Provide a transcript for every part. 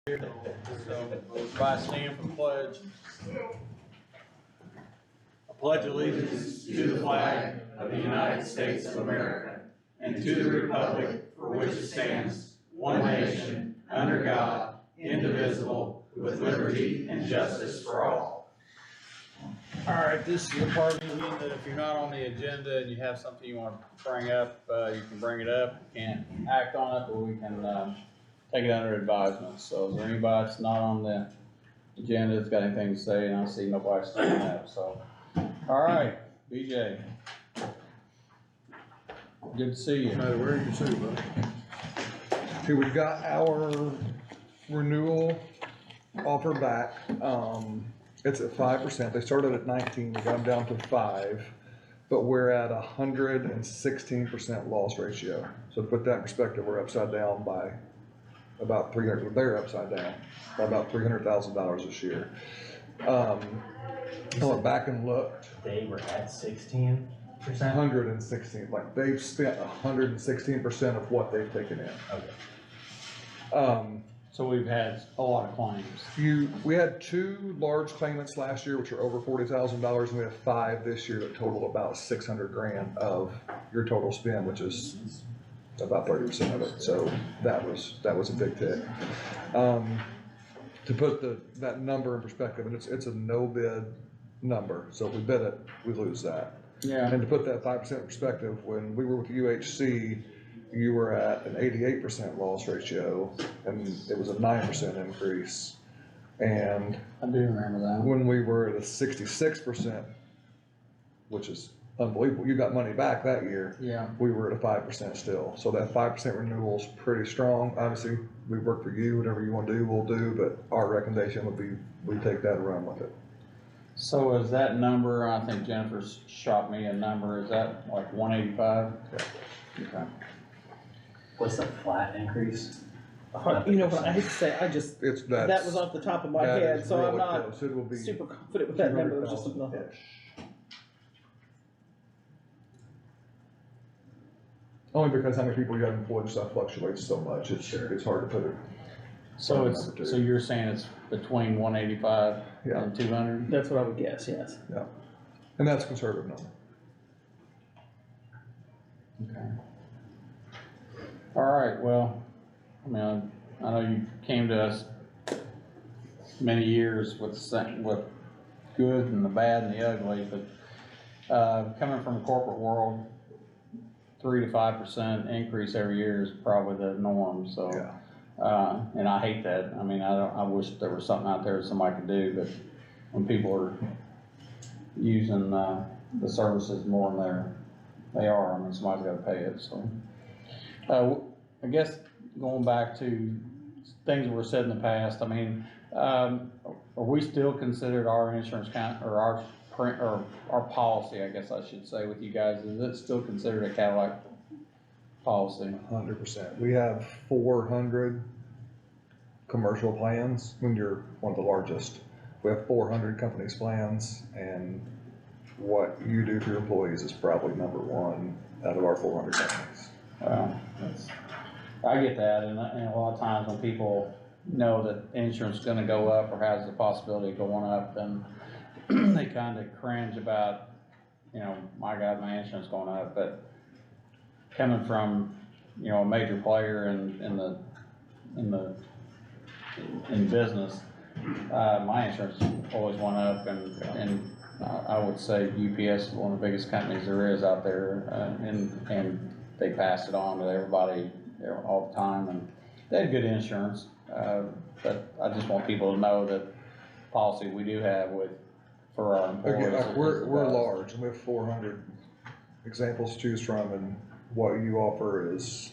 So, by stand for pledge. I pledge allegiance to the flag of the United States of America and to the republic for which it stands, one nation, under God, indivisible, with liberty and justice for all. All right, this is the part of the meeting that if you're not on the agenda and you have something you want to bring up, you can bring it up. You can't act on it, but we can take it under advisement. So is there anybody that's not on the agenda that's got anything to say? And I see nobody standing up, so. All right, BJ. Good to see you. No matter where you see, buddy. Okay, we've got our renewal offer back. It's at 5%. They started at 19, we got them down to 5, but we're at 116% loss ratio. So to put that in perspective, we're upside down by about 300. They're upside down by about $300,000 this year. I went back and looked. They were at 16%. 116. Like they've spent 116% of what they've taken in. Okay. So we've had a lot of claims. We had 2 large claimants last year, which are over $40,000, and we have 5 this year that total about 600 grand of your total spend, which is about 30% of it. So that was a big tick. To put that number in perspective, and it's a no bid number. So if we bid it, we lose that. Yeah. And to put that 5% in perspective, when we were with UHC, you were at an 88% loss ratio, and it was a 9% increase. And I do remember that. when we were at a 66%, which is unbelievable, you got money back that year. Yeah. We were at a 5% still. So that 5% renewal is pretty strong. Obviously, we work for you. Whatever you want to do, we'll do. But our recommendation would be we take that and run with it. So is that number, I think Jennifer's shot me a number, is that like 185? Yeah. Okay. What's the flat increase? You know what, I hate to say, that was off the top of my head, so I'm not super confident with that number, it's just enough. Only because how many people you have employed and stuff fluctuates so much, it's hard to put it. So so you're saying it's between 185 Yeah. and 200? That's what I would guess, yes. Yeah, and that's a conservative number. Okay. All right, well, I mean, I know you came to us many years with good and the bad and the ugly, but coming from a corporate world, 3 to 5% increase every year is probably the norm. So, Yeah. And I hate that. I mean, I wish there was something out there that somebody could do, but when people are using the services more than they are, I mean, somebody's got to pay it. So, I guess going back to things that were said in the past, I mean, are we still considered our insurance or our policy, I guess I should say, with you guys, is it still considered a Cadillac policy? 100%. We have 400 commercial plans when you're one of the largest. We have 400 companies plans, and what you do for your employees is probably number 1 out of our 400 companies. I get that, and a lot of times when people know that insurance is going to go up or has the possibility of going up, then they kind of cringe about, you know, my God, my insurance going up. But coming from, you know, a major player in business, my insurance always went up, and I would say UPS is one of the biggest companies there is out there, and they pass it on to everybody all the time, and they had good insurance. But I just want people to know that policy we do have for our employees. Again, we're large, and we have 400 examples to choose from, and what you offer is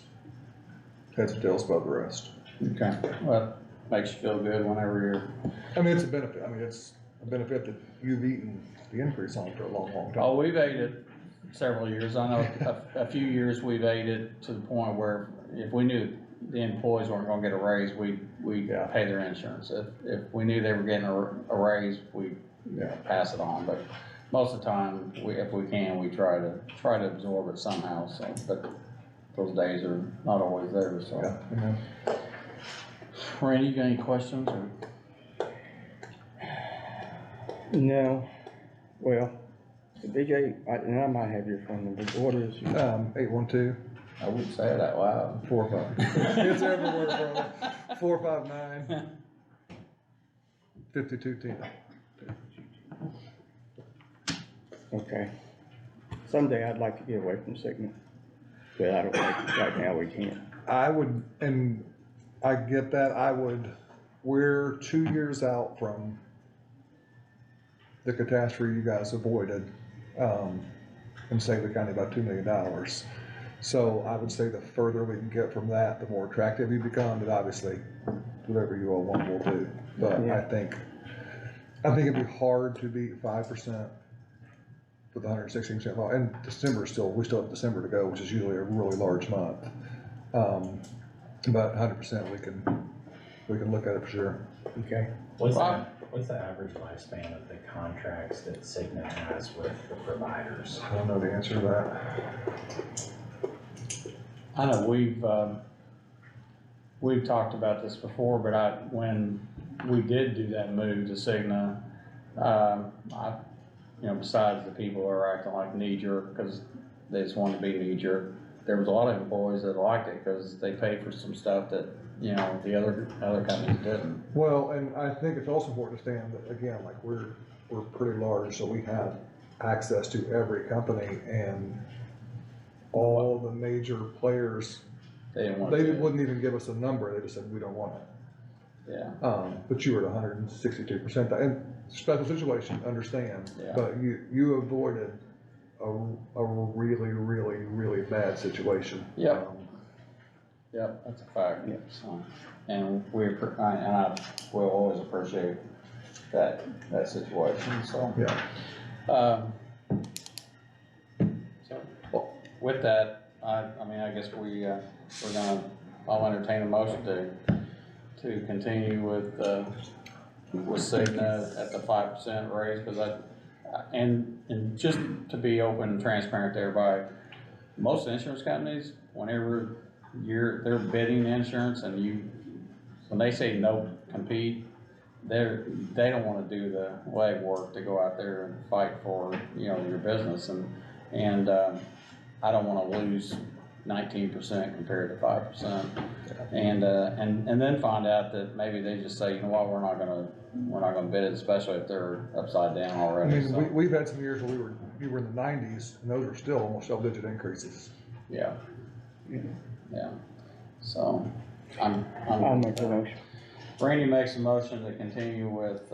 heads and tails above the rest. Okay, well, makes you feel good whenever you're. I mean, it's a benefit. I mean, it's a benefit that you've eaten the increase on for a long, long time. Oh, we've ate it several years. I know a few years we've ate it to the point where if we knew the employees weren't going to get a raise, we pay their insurance. If we knew they were getting a raise, we pass it on. But most of the time, if we can, we try to absorb it somehow. So, but those days are not always there. So. Yeah. Randy, you got any questions or? No, well, BJ, and I might have your phone number, what is your? 812. I wouldn't say it out loud. 45. It's everywhere, brother. 459 5210. Okay. Someday I'd like to get away from Cigna, but I don't think right now we can. I would, and I get that, we're 2 years out from the catastrophe you guys avoided, and save the county about $2 million. So I would say the further we can get from that, the more attractive you become, but obviously, whatever you all want, we'll do. But Yeah. I think it'd be hard to beat 5% with 116% vol, and December we still have December to go, which is usually a really large month. But 100% we can look at it for sure. Okay. What's the average lifespan of the contracts that Cigna has with the providers? I don't know the answer to that. I know we've talked about this before, but when we did do that move to Cigna, besides the people who are acting like knee-jerk, because they just wanted to be knee-jerk, there was a lot of employees that liked it, because they paid for some stuff that, the other companies didn't. Well, and I think it's also important to understand that, again, like we're pretty large, so we have access to every company, and all the major players, They didn't want they to. wouldn't even give us a number, they just said, we don't want it. Yeah. But you were at 162%, and special situation, understand, Yeah. but you avoided a really, really, really bad situation. Yep. Yep, that's a fact. Yeah. So, and I will always appreciate that situation, so. Yeah. So, with that, I guess I'll entertain a motion to continue with Cigna at the 5% raise, because and just to be open and transparent to everybody, most insurance companies, whenever they're bidding insurance and when they say no compete, they don't want to do the legwork to go out there and fight for, your business, and I don't want to lose 19% compared to 5%, and then find out that maybe they just say, we're not gonna bid it, especially if they're upside down I already. mean, So, we've had some years where you were in the 90s, and those are still almost double-digit increases. yeah. So I'll make the motion. Randy makes a motion to continue with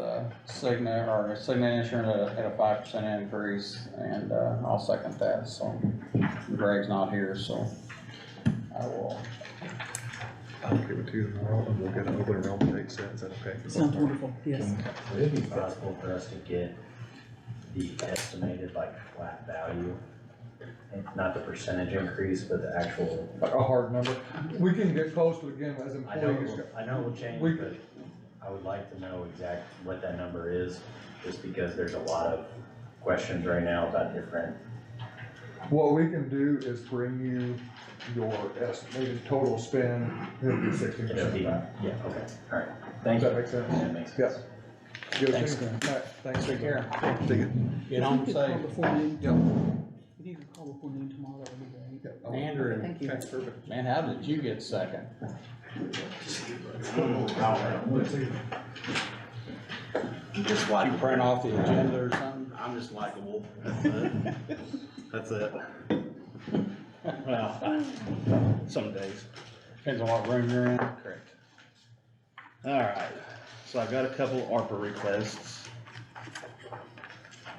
Cigna Insurance at a 5% increase, and I'll second that. So Greg's not here, so I will. I'll give it to you tomorrow, and we'll get an open enrollment date set. Is that okay? Sounds wonderful, yes. Would it be possible for us to get the estimated flat value? And not the percentage increase, but the actual. Like a hard number. We can get close, but again, as employees. I know it will change, but I would like to know exactly what that number is, just because there's a lot of questions right now about different. What we can do is bring you your estimated total spend, it'll be 60% back. Yeah, okay, alright, thank Does you. that make sense? That makes Yeah. sense. Give it Thanks, to you. man. All right, thanks. Take care. See you. Get home If you could safe. call before noon, Yep. if you could call before noon tomorrow, that would be great. Yep. Andrew, Thank you. Okay, perfect. man, how did you get second? Just You like, print off the agenda or something? I'm just likable. That's it. Well, some days. Depends on what room you're in. Correct. Alright, so I've got a couple ARPA requests.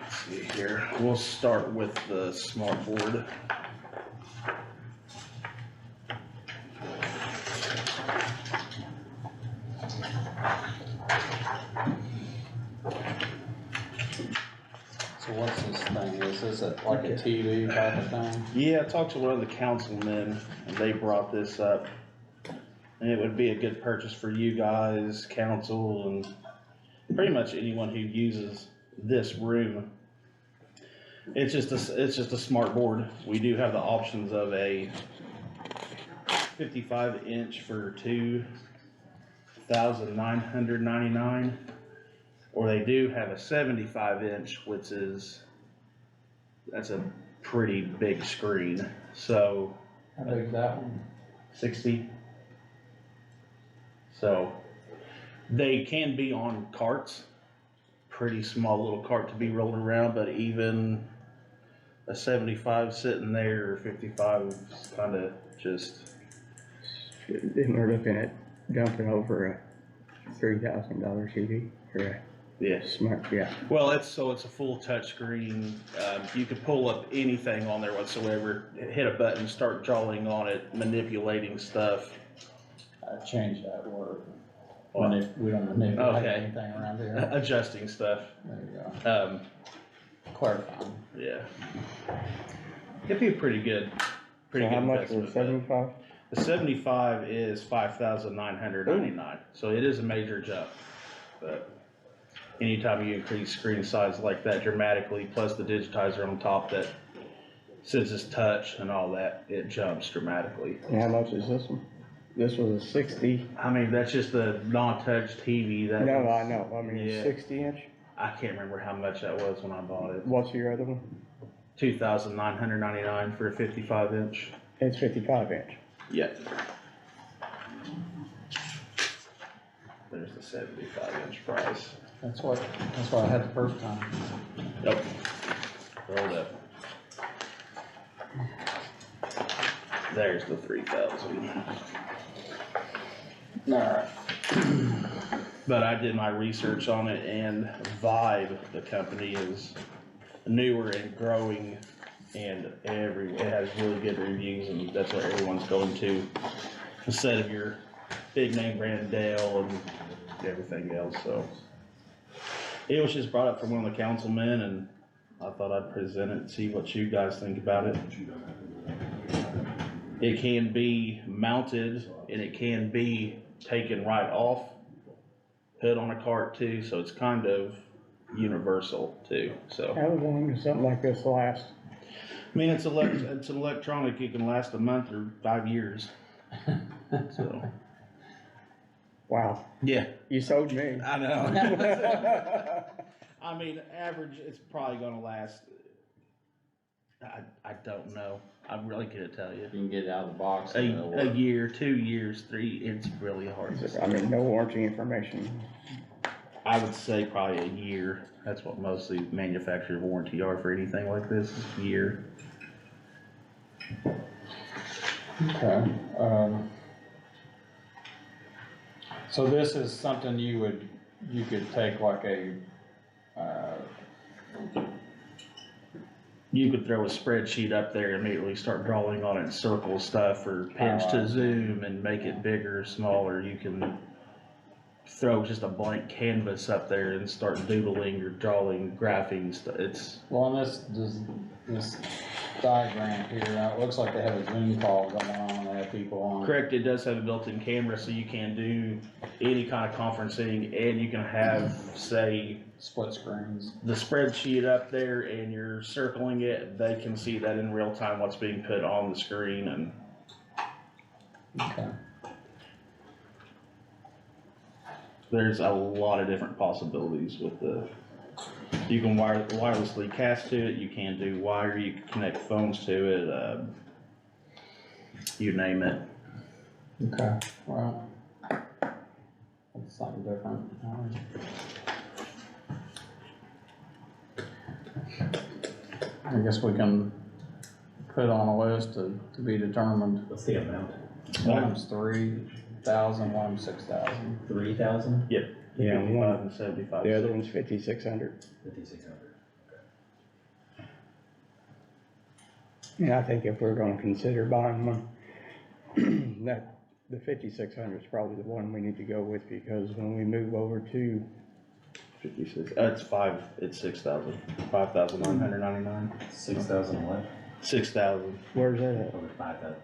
Let's see here. We'll start with the smart board. So what's this thing? Is this like a TV type of thing? Yeah, I talked to one of the councilmen and they brought this up. And it would be a good purchase for you guys, council, and pretty much anyone who uses this room. It's just a smart board. We do have the options of a 55-inch for two, $5,999. Or they do have a 75-inch, which is, that's a pretty big screen, so. How big's that one? 60. So, they can be on carts, pretty small little cart to be rolling around, but even a 75 sitting there, or 55 is kinda just, Then we're looking at dumping over a $3,000 TV or a yeah. smart, yeah. Well, it's a full touch screen. You could pull up anything on there whatsoever, hit a button, start drawing on it, manipulating stuff. I changed that word. What? We don't manipulate Okay. anything around here. Adjusting stuff. There you go. Clarifying. Yeah. It'd be a pretty good So how much for investment, but 75? the 75 is $5,999, so it is a major jump. But anytime you increase screen size like that dramatically, plus the digitizer on top that, since it's touch and all that, it jumps dramatically. And how much is this one? This was a 60. I mean, that's just the non-touch TV. That No, was- I know, I mean, yeah. 60 inch. I can't remember how much that was when I bought it. What's your other one? $2,999 for a 55-inch. It's 55 inch. Yeah. There's the 75-inch price. That's what I had the first time. Yep. Rolled up. There's the 3,000. Alright. But I did my research on it, and Vibe, the company, is newer and growing, and it has really good reviews, and that's what everyone's going to, instead of your big name brand Dell and everything else, so. It was just brought up from one of the councilmen, and I thought I'd present it and see what you guys think about it. It can be mounted, and it can be taken right off, put on a cart too, so it's kind of universal too, so. How long does something like this last? I mean, it's an electronic, it can last a month or 5 years, so. Wow, Yeah. you sold me. I know. I mean, average, it's probably gonna last, I don't know, I really couldn't tell you. You can get it out of the box. A year, 2 years, 3, it's really hard to say. I mean, no warranty information. I would say probably a year. That's what mostly manufacturer warranty are for anything like this, is a year. Okay, so this is something you could take like a, You could throw a spreadsheet up there and immediately start drawing on it and circle stuff, or pinch to zoom and make it bigger or smaller. You can throw just a blank canvas up there and start doodling or drawing, graphing stuff. It's, well, and this diagram here, it looks like they have a Zoom call going on, they have people on. correct, it does have a built-in camera, so you can do any kind of conferencing, and you can have, say, Split screens. the spreadsheet up there and you're circling it, they can see that in real time, what's being put on the screen, and Okay. there's a lot of different possibilities with the, you can wirelessly cast to it, you can do wire, you can connect phones to it, you name it. Okay, well, that's something different. I guess we can put on a list to be determined. What's the amount? One of them's 3,000, one of them's 6,000. 3,000? Yep. Yeah, 55 one, and 75. the other one's 5,600. 5,600. Yeah, I think if we're gonna consider buying one, that, the 5,600 is probably the one we need to go with, because when we move over to 56, it's 6,000, 5,999. 6,000 what? 6,000, where's that at? Over 5,000.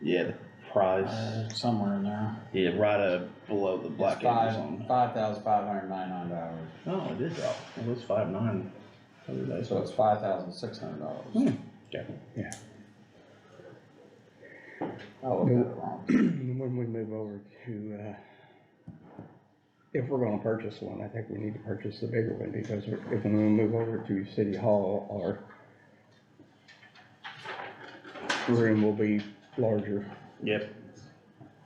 yeah, the price, Somewhere in there. yeah, right below the black Amazon. $5,599. Oh, it did drop, it was 5.9 the other day, So it's $5,600. Yeah. I looked at it wrong. When we move over to, if we're gonna purchase one, I think we need to purchase the bigger one, because if we're gonna move over to City Hall, our room will be larger. Yep.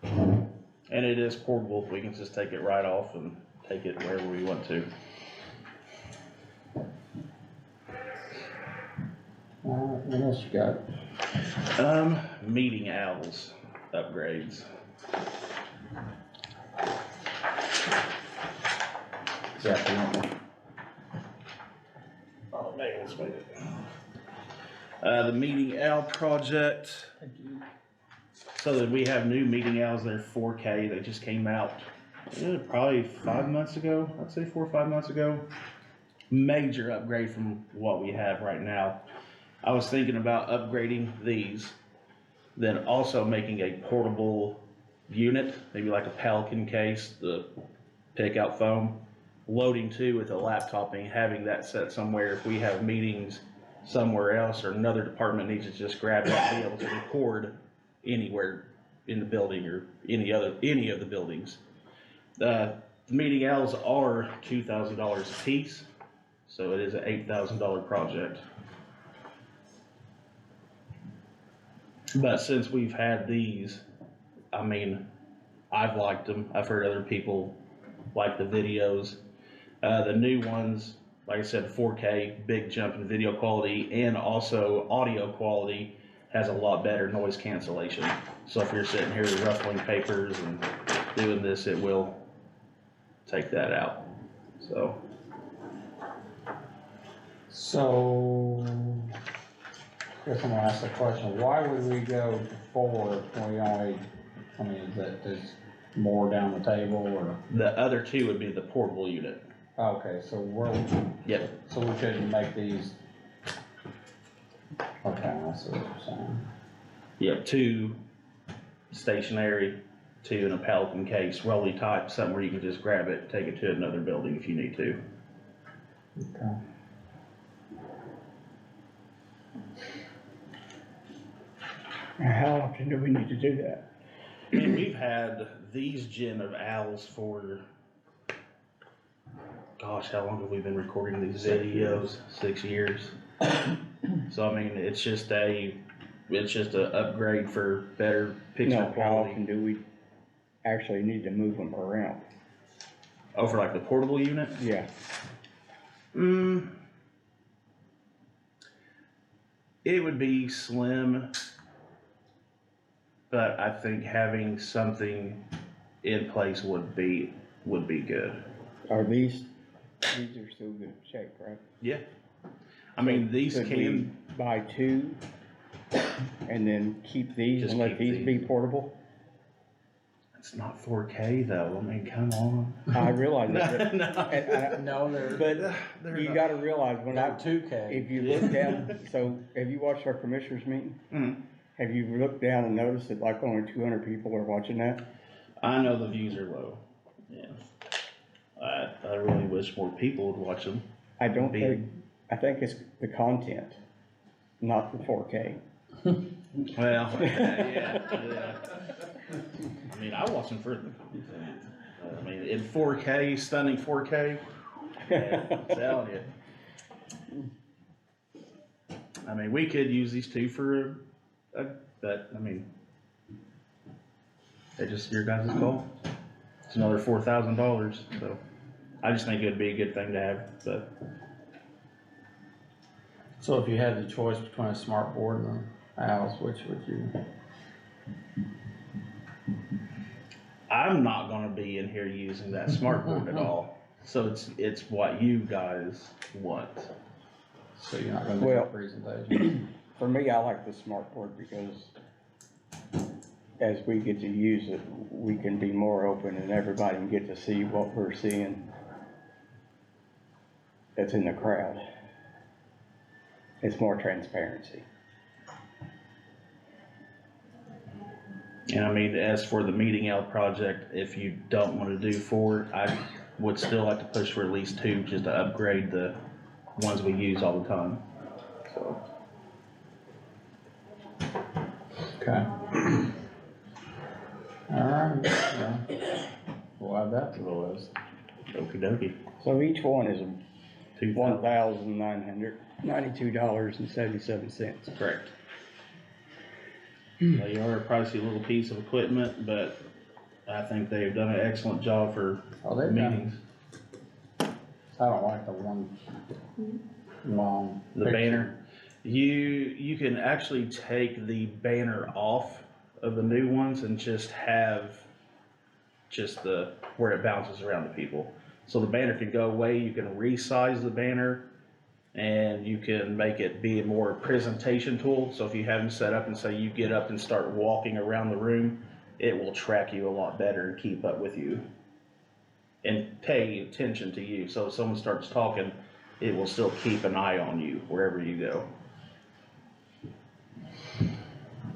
And it is portable, we can just take it right off and take it wherever we want to. What else you got? Meeting owls upgrades. Oh, man, let's wait. The meeting owl project. So that we have new meeting owls, they're 4K, they just came out, probably 5 months ago, I'd say 4 or 5 months ago. Major upgrade from what we have right now. I was thinking about upgrading these, then also making a portable unit, maybe like a Pelican case, the pick out foam, loading to with a laptop and having that set somewhere if we have meetings somewhere else or another department needs to just grab that and be able to record anywhere in the building or any of the buildings. The meeting owls are $2,000 a piece, so it is an $8,000 project. But since we've had these, I mean, I've liked them. I've heard other people like the videos. The new ones, like I said, 4K, big jump in video quality, and also audio quality has a lot better noise cancellation. So if you're sitting here ruffling papers and doing this, it will take that out. So, I guess I'm gonna ask the question, why would we go to 4 when we only, I mean, is that, there's more down the table, or? The other two would be the portable unit. Okay, so Yep. so we couldn't make these, okay, I see what you're saying. Yep, 2 stationary, 2 in a Pelican case, rolly type, something where you can just grab it, take it to another building if you need to. Okay. How often do we need to do that? I mean, we've had these gen of owls for, gosh, how long have we been recording these videos? 6 years. So I mean, it's just a upgrade for better picture No, how quality. often do we actually need to move them around? Oh, for like the portable unit? Yeah. It would be slim, but I think having something in place would be good. Are these are still good shape, right? Yeah. I mean, these Could can, we buy 2 and then keep these Just and let keep these be these. portable? it's not 4K though, I mean, come on. I realize that, No. No, but They're you not. gotta realize when they're 2K. if you look down, so have you watched our commissioners meeting? Mhm. Have you looked down and noticed that like only 200 people are watching that? I know the views are low, yeah. I really wish more people would watch them. I don't Be- think, I think it's the content, not the 4K. Well, yeah. I mean, I watch them for, I mean, in 4K, stunning 4K, yeah, I'm telling you. I mean, we could use these 2 for but, I mean, they just, your guys' call. It's another $4,000, so I just think it'd be a good thing to have, but So if you had the choice between a smart board and the owls, which would you? I'm not gonna be in here using that smart board at all. So it's what you guys want. So you're not gonna do Well- a presentation? For me, I like the smart board because as we get to use it, we can be more open and everybody can get to see what we're seeing that's in the crowd. It's more transparency. And I mean, as for the meeting out project, if you don't wanna do 4, I would still like to push for at least 2, just to upgrade the ones we use all the time, so. Okay. Alright, well, we'll add that to the list. Okey dokey. So each one is $2,000. $1,992.77. Correct. They are a pricey little piece of equipment, but I think they've done an excellent job for Oh, they've meetings. I don't like the one long. The picture. banner, you can actually take the banner off of the new ones and just have just where it bounces around to people. So the banner can go away, you can resize the banner, and you can make it be a more presentation tool. So if you have them set up and say you get up and start walking around the room, it will track you a lot better and keep up with you and pay attention to you. So if someone starts talking, it will still keep an eye on you wherever you go.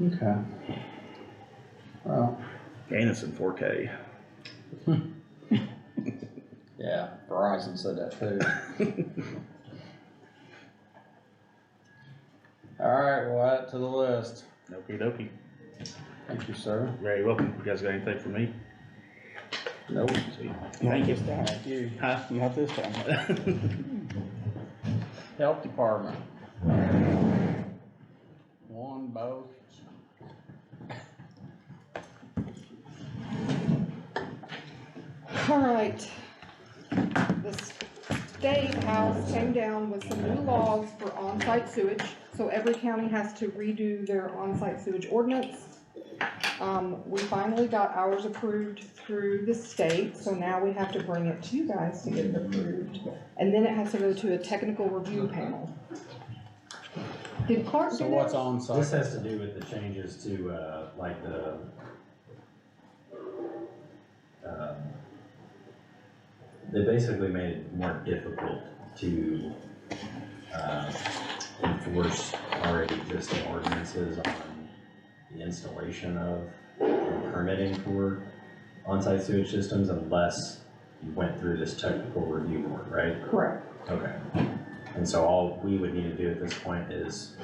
Okay. Well, And it's in 4K. yeah, Verizon said that too. Alright, we'll add it to the list. Okie dokie. Thank you, sir. Very welcome. You guys got anything for me? Nope. Sweet. Not Thank you. this time. Thank you. Huh? Not this time. Health Department. One, both. All right. The state house came down with some new laws for on-site sewage. So every county has to redo their on-site sewage ordinance. We finally got ours approved through the state, so now we have to bring it to you guys to get it approved. And then it has to go to a technical review panel. Did Clark do So that? what's on This site? has to do with the changes to, like they basically made it more difficult to, enforce already existing ordinances on the installation of and permitting for on-site sewage systems unless you went through this technical review board, right? Correct. Okay. And so all we would need to do at this point is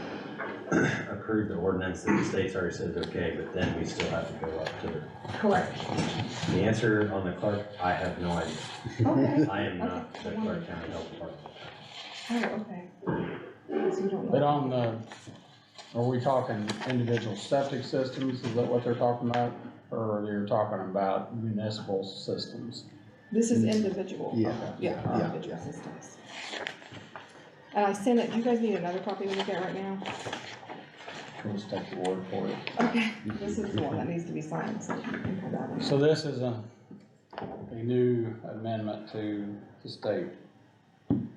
approve the ordinance that the state's already said is okay, but then we still have to go up to Correct. the answer on the clerk. I have no idea. Okay. I am not the Okay. Clerk County Health Department. Oh, okay. So you don't But know. on the, are we talking individual septic systems? Is that what they're talking about? Or you're talking about municipal systems? This is individual. Yeah. Yeah, individual systems. And I sent it, do you guys need another copy to look at right now? We'll just take the word for it. Okay, this is the one that needs to be signed, so you can put that in. So this is a new amendment to the state,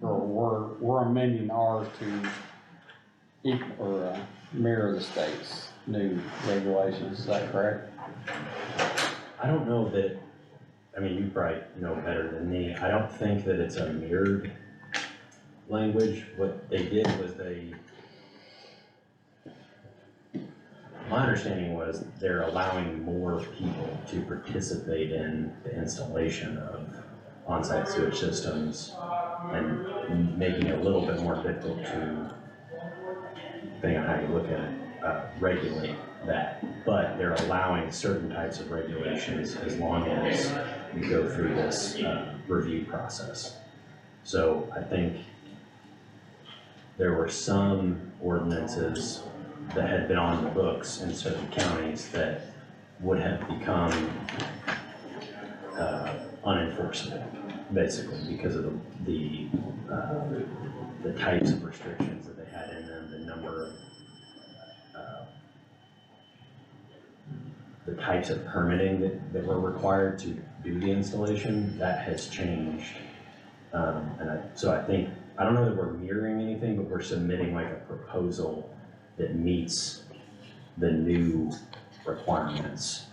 or we're amending ours to mirror the state's new regulations, is that correct? I don't know that, I mean, you probably know better than me. I don't think that it's a mirrored language. What they did was my understanding was they're allowing more people to participate in the installation of on-site sewage systems and making it a little bit more difficult to, depending on how you look at it, regulate that. But they're allowing certain types of regulations as long as you go through this review process. So I think there were some ordinances that had been on the books in certain counties that would have become unenforceable, basically, because of the types of restrictions that they had in them, the number of the types of permitting that were required to do the installation. That has changed. So I think, I don't know that we're mirroring anything, but we're submitting like a proposal that meets the new requirements.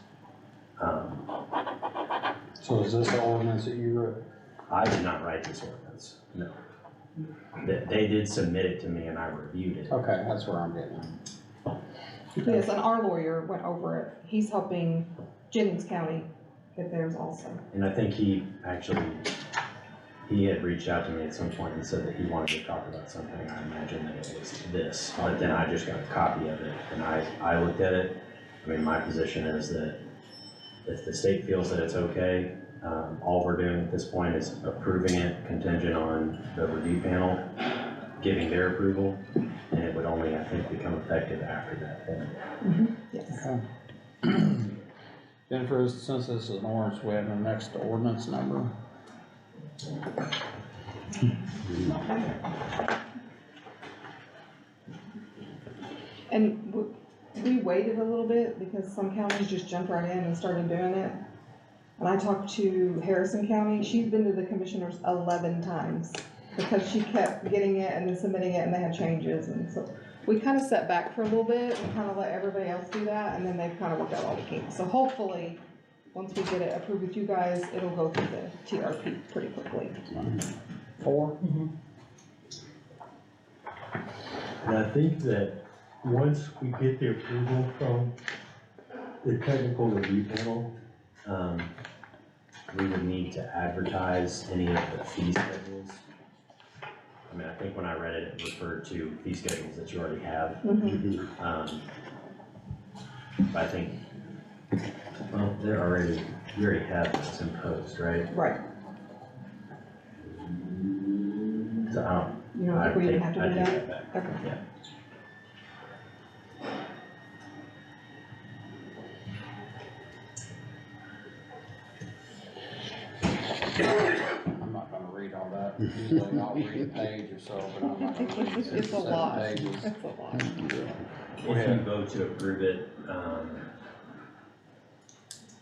So is this the ordinance that you wrote? I did not write this ordinance, no. They did submit it to me and I reviewed it. Okay, that's where I'm getting at. Yes, and our lawyer went over it. He's helping Jennings County get theirs also. And I think he had reached out to me at some point and said that he wanted to talk about something. I imagine that it was this, but then I just got a copy of it and I looked at it. I mean, my position is that if the state feels that it's okay, All we're doing at this point is approving it contingent on the review panel giving their approval, and it would only, I think, become effective after that point. Yes. Okay. Jennifer, since this is an ordinance, we have the next ordinance number. And we waited a little bit because some counties just jumped right in and started doing it. And I talked to Harrison County, she's been to the commissioners 11 times because she kept getting it and then submitting it and they had changes, and so we kind of set back for a little bit and kind of let everybody else do that, and then they've kind of worked out all the kinks. So hopefully, once we get it approved with you guys, it'll go through the TRP pretty quickly. 4? And I think that once we get the approval from the technical review panel, We would need to advertise any of the fee schedules. I mean, I think when I read it, it referred to fee schedules that you already have. But I think, well, you already have this imposed, right? Right. So I don't. You don't think we even have to do I take that? that back. Okay. Yeah. I'm not gonna read all that. Usually I'll read a page or so, but I'm not gonna read It's a lot. 7 pages. It's a lot. If you vote to approve it,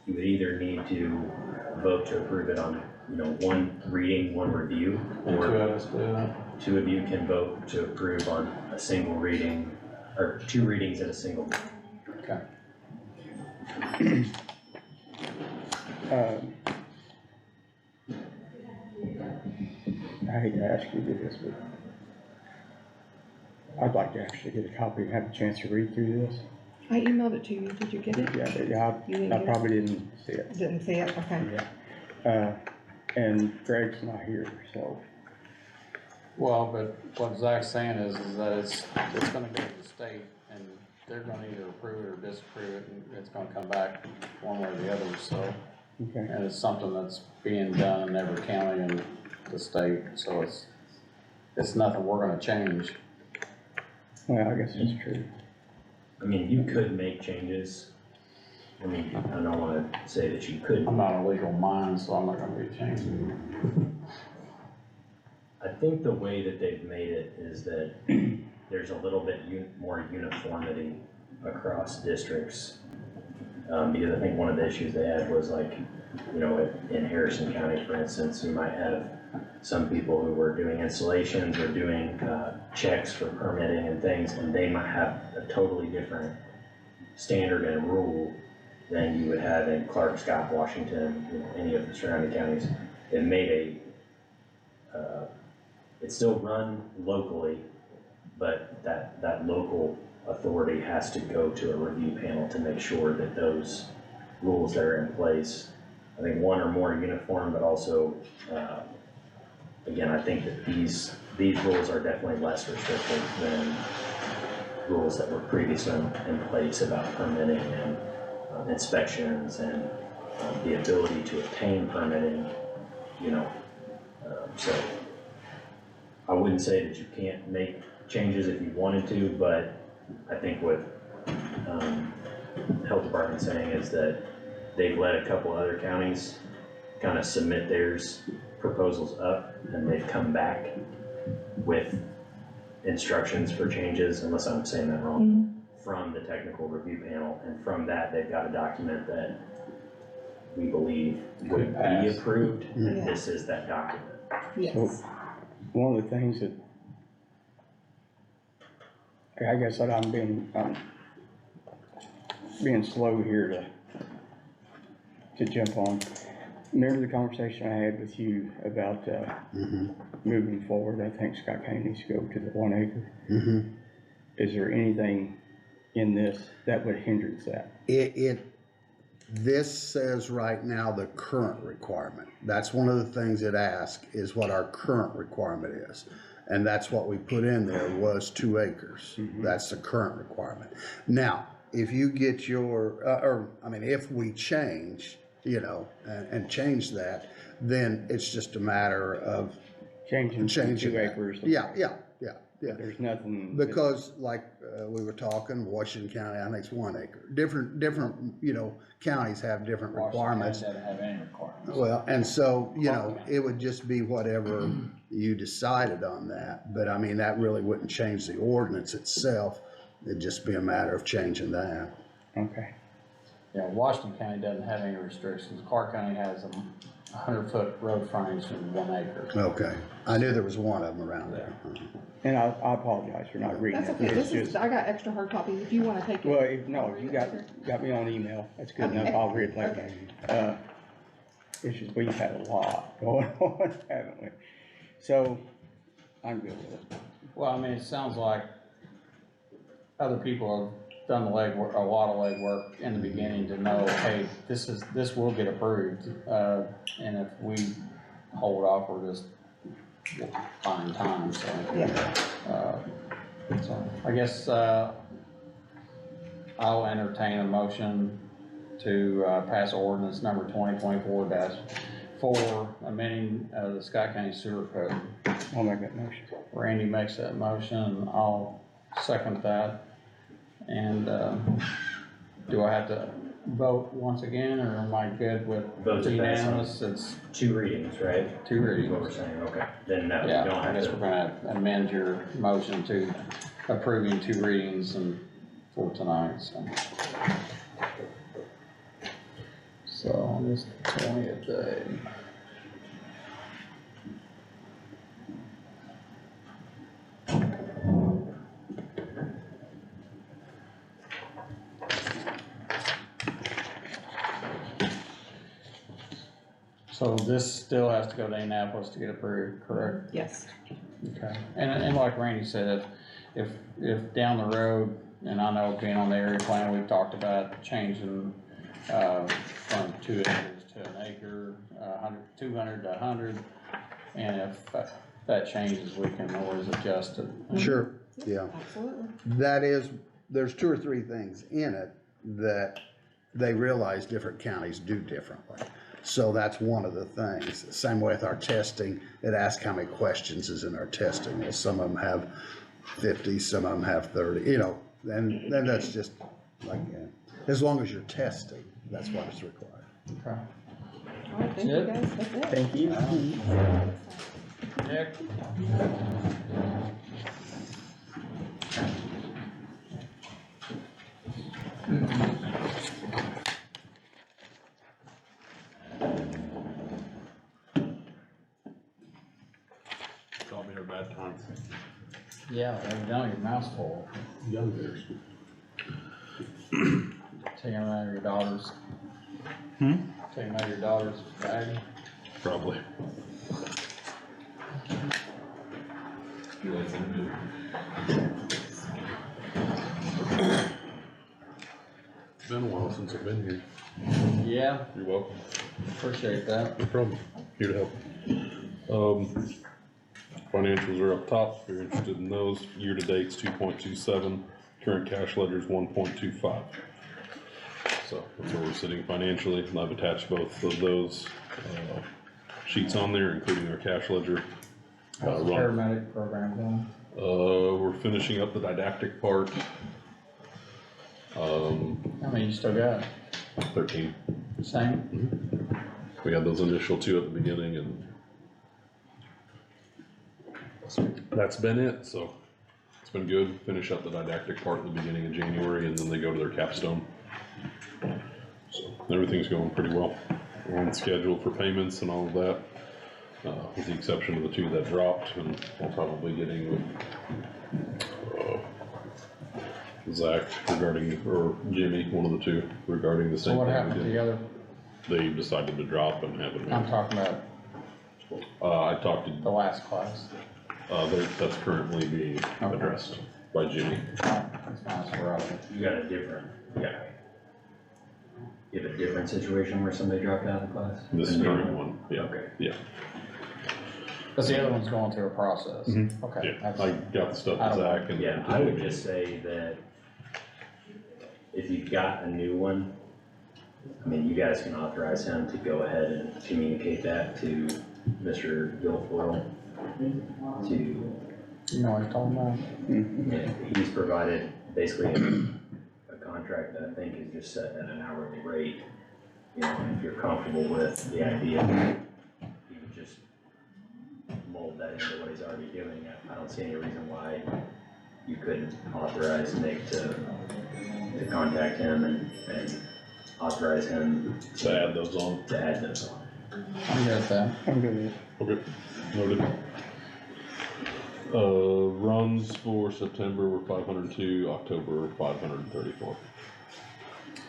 you would either need to vote to approve it on, one reading, one review, And 2 or of us do that. 2 of you can vote to approve on a single reading, or 2 readings in a single. Okay. I hate to ask you to do this, but I'd like to actually get a copy and have a chance to read through this. I emailed it to you, did you get it? Yeah, You didn't I get it? probably didn't see it. Didn't see it, okay. Yeah. And Greg's not here, so, Well, but what Zach's saying is that it's gonna go to the state, and they're gonna either approve it or disapprove it, and it's gonna come back one way or the other, so. okay. And it's something that's being done in every county in the state, so it's nothing we're gonna change. Well, I guess that's true. I mean, you could make changes. I mean, I don't wanna say that you couldn't. I'm not a legal mind, so I'm not gonna be changing. I think the way that they've made it is that there's a little bit more uniformity across districts. Because I think one of the issues they had was like, in Harrison County, for instance, you might have some people who were doing installations or doing checks for permitting and things, and they might have a totally different standard and rule than you would have in Clerk, Scott, Washington, any of the surrounding counties. It made it's still run locally, but that local authority has to go to a review panel to make sure that those rules that are in place, I think, one, are more uniform, but also, again, I think that these rules are definitely less restrictive than rules that were previously in place about permitting and inspections and the ability to obtain permitting, so I wouldn't say that you can't make changes if you wanted to, but I think what the health department's saying is that they've let a couple other counties kind of submit theirs proposals up, and they've come back with instructions for changes, unless I'm saying that wrong, from the technical review panel, and from that, they've got a document that we believe would be approved, and this is that document. Yes. So, one of the things that, I guess that I'm being slow here to jump on. Remember the conversation I had with you about, moving forward? I think Scott County needs to go to the 1 acre. Is there anything in this that would hinder that? This says right now the current requirement. That's one of the things it asks, is what our current requirement is. And that's what we put in there, was 2 acres. That's the current requirement. Now, if you get if we change you know, and change that, then it's just a matter of Changing from 2 that. acres. Yeah. There's nothing. Because like, we were talking, Washington County, I think it's 1 acre. Different, you know, counties have different requirements. Washington doesn't have any requirements. Well, and so, you know, it would just be whatever you decided on that. But I mean, that really wouldn't change the ordinance itself. It'd just be a matter of changing that. Okay. Yeah, Washington County doesn't have any restrictions. Clark County has a 100-foot road frontage and 1 acre. Okay. I knew there was one of them around there. And I apologize for not reading That's it. okay, It's this is, just, I got extra hard copies, if you wanna take it. well, no, you got me on email. That's good enough. Okay. I'll read it later. It's just, we've had a lot going on, haven't we? So, I'm good with it. Well, I mean, it sounds like other people have done the legwork, a lot of legwork in the beginning to know, hey, this will get approved. And if we hold off, we're just buying time, so. So I guess, I'll entertain a motion to, pass ordinance number 2024-4, amending, the Scott County Sewer Code. I'll make that motion. Randy makes that motion, and I'll second that. And, do I have to vote once again, or am I good with Votes are passed on. unanimous? It's 2 readings, right? 2 readings. What we're saying, okay. Then no, you Yeah, don't I have guess to. we're gonna amend your motion to approving 2 readings and for tonight, so. So on this 20th day. So this still has to go to Annapolis to get approved, correct? Yes. Okay, and like Randy said, if down the road, and I know being on the area plan, we've talked about changing, from 2 acres to an acre, 200 to 100, and if that changes, we can always adjust it. Sure, yeah. Absolutely. That is, there's 2 or 3 things in it that they realize different counties do differently. So that's one of the things. Same way with our testing, it asks how many questions is in our testing. Well, some of them have 50, some of them have 30, you know, and then that's just like, as long as you're testing, that's what is required. Okay. All right, thank you guys, that's it. Thank you. Nick? Caught me at a bad time. Yeah, evidently your mouth's full. Young bears. Taking them out of your daughter's. Taking them out of your daughter's bag. Probably. It's been a while since I've been here. Yeah, You're welcome. appreciate that. No problem. Here to help. Financials are up top. If you're interested in those, year to date's 2.27, current cash ledger's 1.25. So that's where we're sitting financially, and I've attached both of those sheets on there, including our cash ledger. How's the paramedic program going? We're finishing up the didactic part. How many you still got? 13. Same? We had those initial 2 at the beginning, and that's been it. So it's been good. Finish up the didactic part in the beginning of January, and then they go to their capstone. So everything's going pretty well. We're on schedule for payments and all of that, with the exception of the 2 that dropped, and we'll probably getting with Zach regarding, or Jimmy, one of the 2, regarding the So same what thing happened to we the did. other? They decided to drop and haven't. I'm talking about I talked the to, last class. that's currently being addressed by Jimmy. That's nice, we're out of it. You got a different, you have a different situation where somebody dropped out of the class? This is current one, yeah. Okay. Yeah, Cause the other one's going through a process. Okay. yeah. that's- I got the stuff I to don't Zach and. Yeah, I would just say that if you've got a new one, I mean, you guys can authorize him to go ahead and communicate that to Mr. Guilfoyle to, You know what I'm talking about? he's provided basically a contract that I think is just set at an hourly rate. You know, if you're comfortable with the idea, you would just mold that into what he's already doing. I don't see any reason why you couldn't authorize Nick to contact him and authorize him To add those on. to add those on. I'm good with that. I'm good with it. Okay, noted. Runs for September were 502, October 534.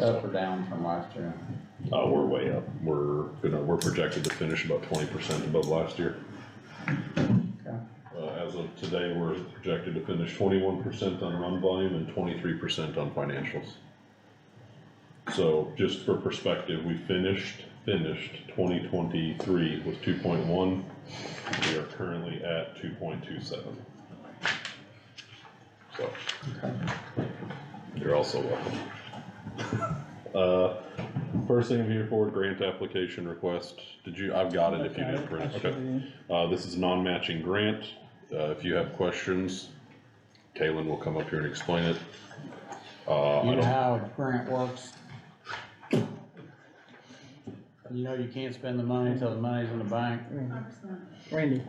Up or down from last year? We're way up. We're projected to finish about 20% above last year. Okay. As of today, we're projected to finish 21% on run volume and 23% on financials. So just for perspective, we finished 2023 with 2.1. We are currently at 2.27. So, you're also welcome. First thing I'm here for, grant application request. I've got it if you didn't print it. Okay. This is a non-matching grant. If you have questions, Kaylin will come up here and explain it. You know how a grant works? You know you can't spend the money until the money's in the bank. Randy.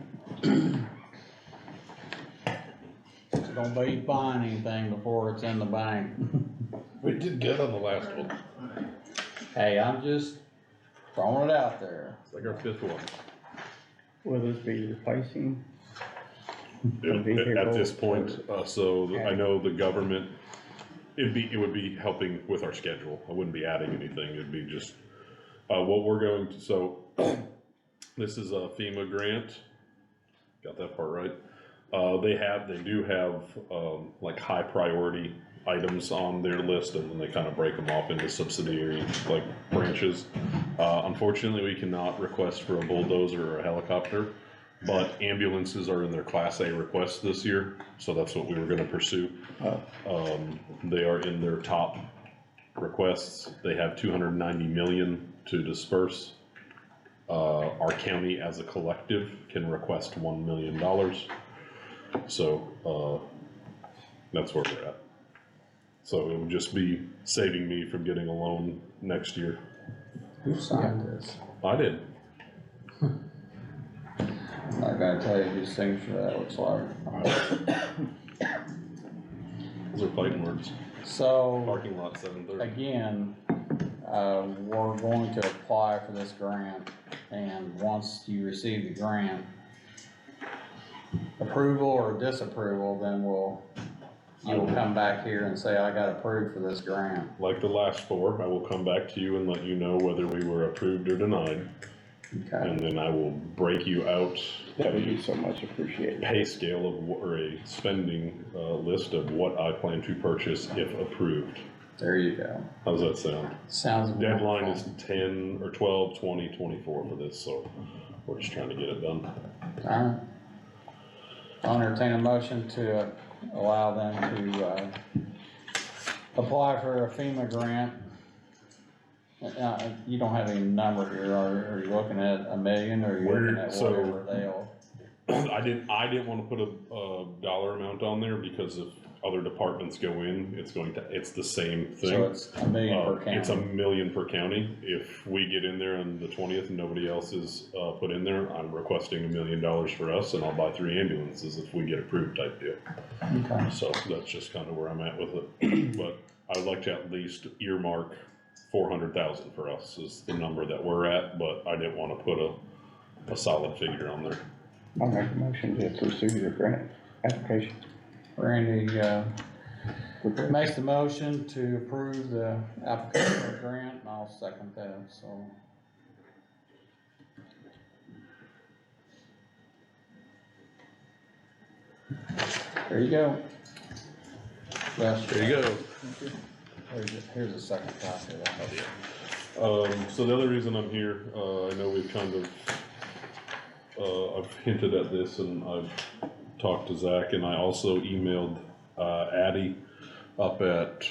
So don't be buying anything before it's in the bank. We did good on the last one. Hey, I'm just throwing it out there. It's like our 5th one. Will this be replacing? At this point, so I know the government, it would be helping with our schedule. I wouldn't be adding anything. It'd be just, what we're going to, so this is a FEMA grant. Got that part right. They do have, like high priority items on their list, and then they kind of break them off into subsidiary like branches. Unfortunately, we cannot request for a bulldozer or a helicopter, but ambulances are in their Class A requests this year, so that's what we were going to pursue. They are in their top requests. They have 290 million to disperse. Our county as a collective can request $1 million. So that's where we're at. So it would just be saving me from getting a loan next year. Who signed this? I did. I'm not gonna tell you whose signature that looks like. Those are fighting words. So, Parking lot 730. again, we're going to apply for this grant, and once you receive the grant, approval or disapproval, then you will come back here and say, I got approved for this grant. Like the last 4, I will come back to you and let you know whether we were approved or denied. Okay. And then I will break you out That would be so much appreciated. pay scale of, or a spending list of what I plan to purchase if approved. There you go. How's that sound? Sounds Deadline wonderful. is 10 or 12, 20, 24 for this, so we're just trying to get it done. Alright. I'll entertain a motion to allow them to, apply for a FEMA grant. You don't have any number here, are you looking at $1 million, or are you looking at So- whatever they'll? I didn't want to put a dollar amount on there because if other departments go in, it's the same thing. So it's $1 million per county. It's $1 million per county. If we get in there on the 20th and nobody else is put in there, I'm requesting $1 million for us, and I'll buy 3 ambulances if we get approved type deal. Okay. So that's just kind of where I'm at with it. But I would like to at least earmark 400,000 for us is the number that we're at, but I didn't want to put a solid figure on there. I'll make a motion to pursue the grant application. Randy, makes the motion to approve the application for the grant, and I'll second that, so. There you go. Yes. There you go. Here's a second copy of that. So the other reason I'm here, I know we've kind of, I've hinted at this and I've talked to Zach, and I also emailed Addie up at,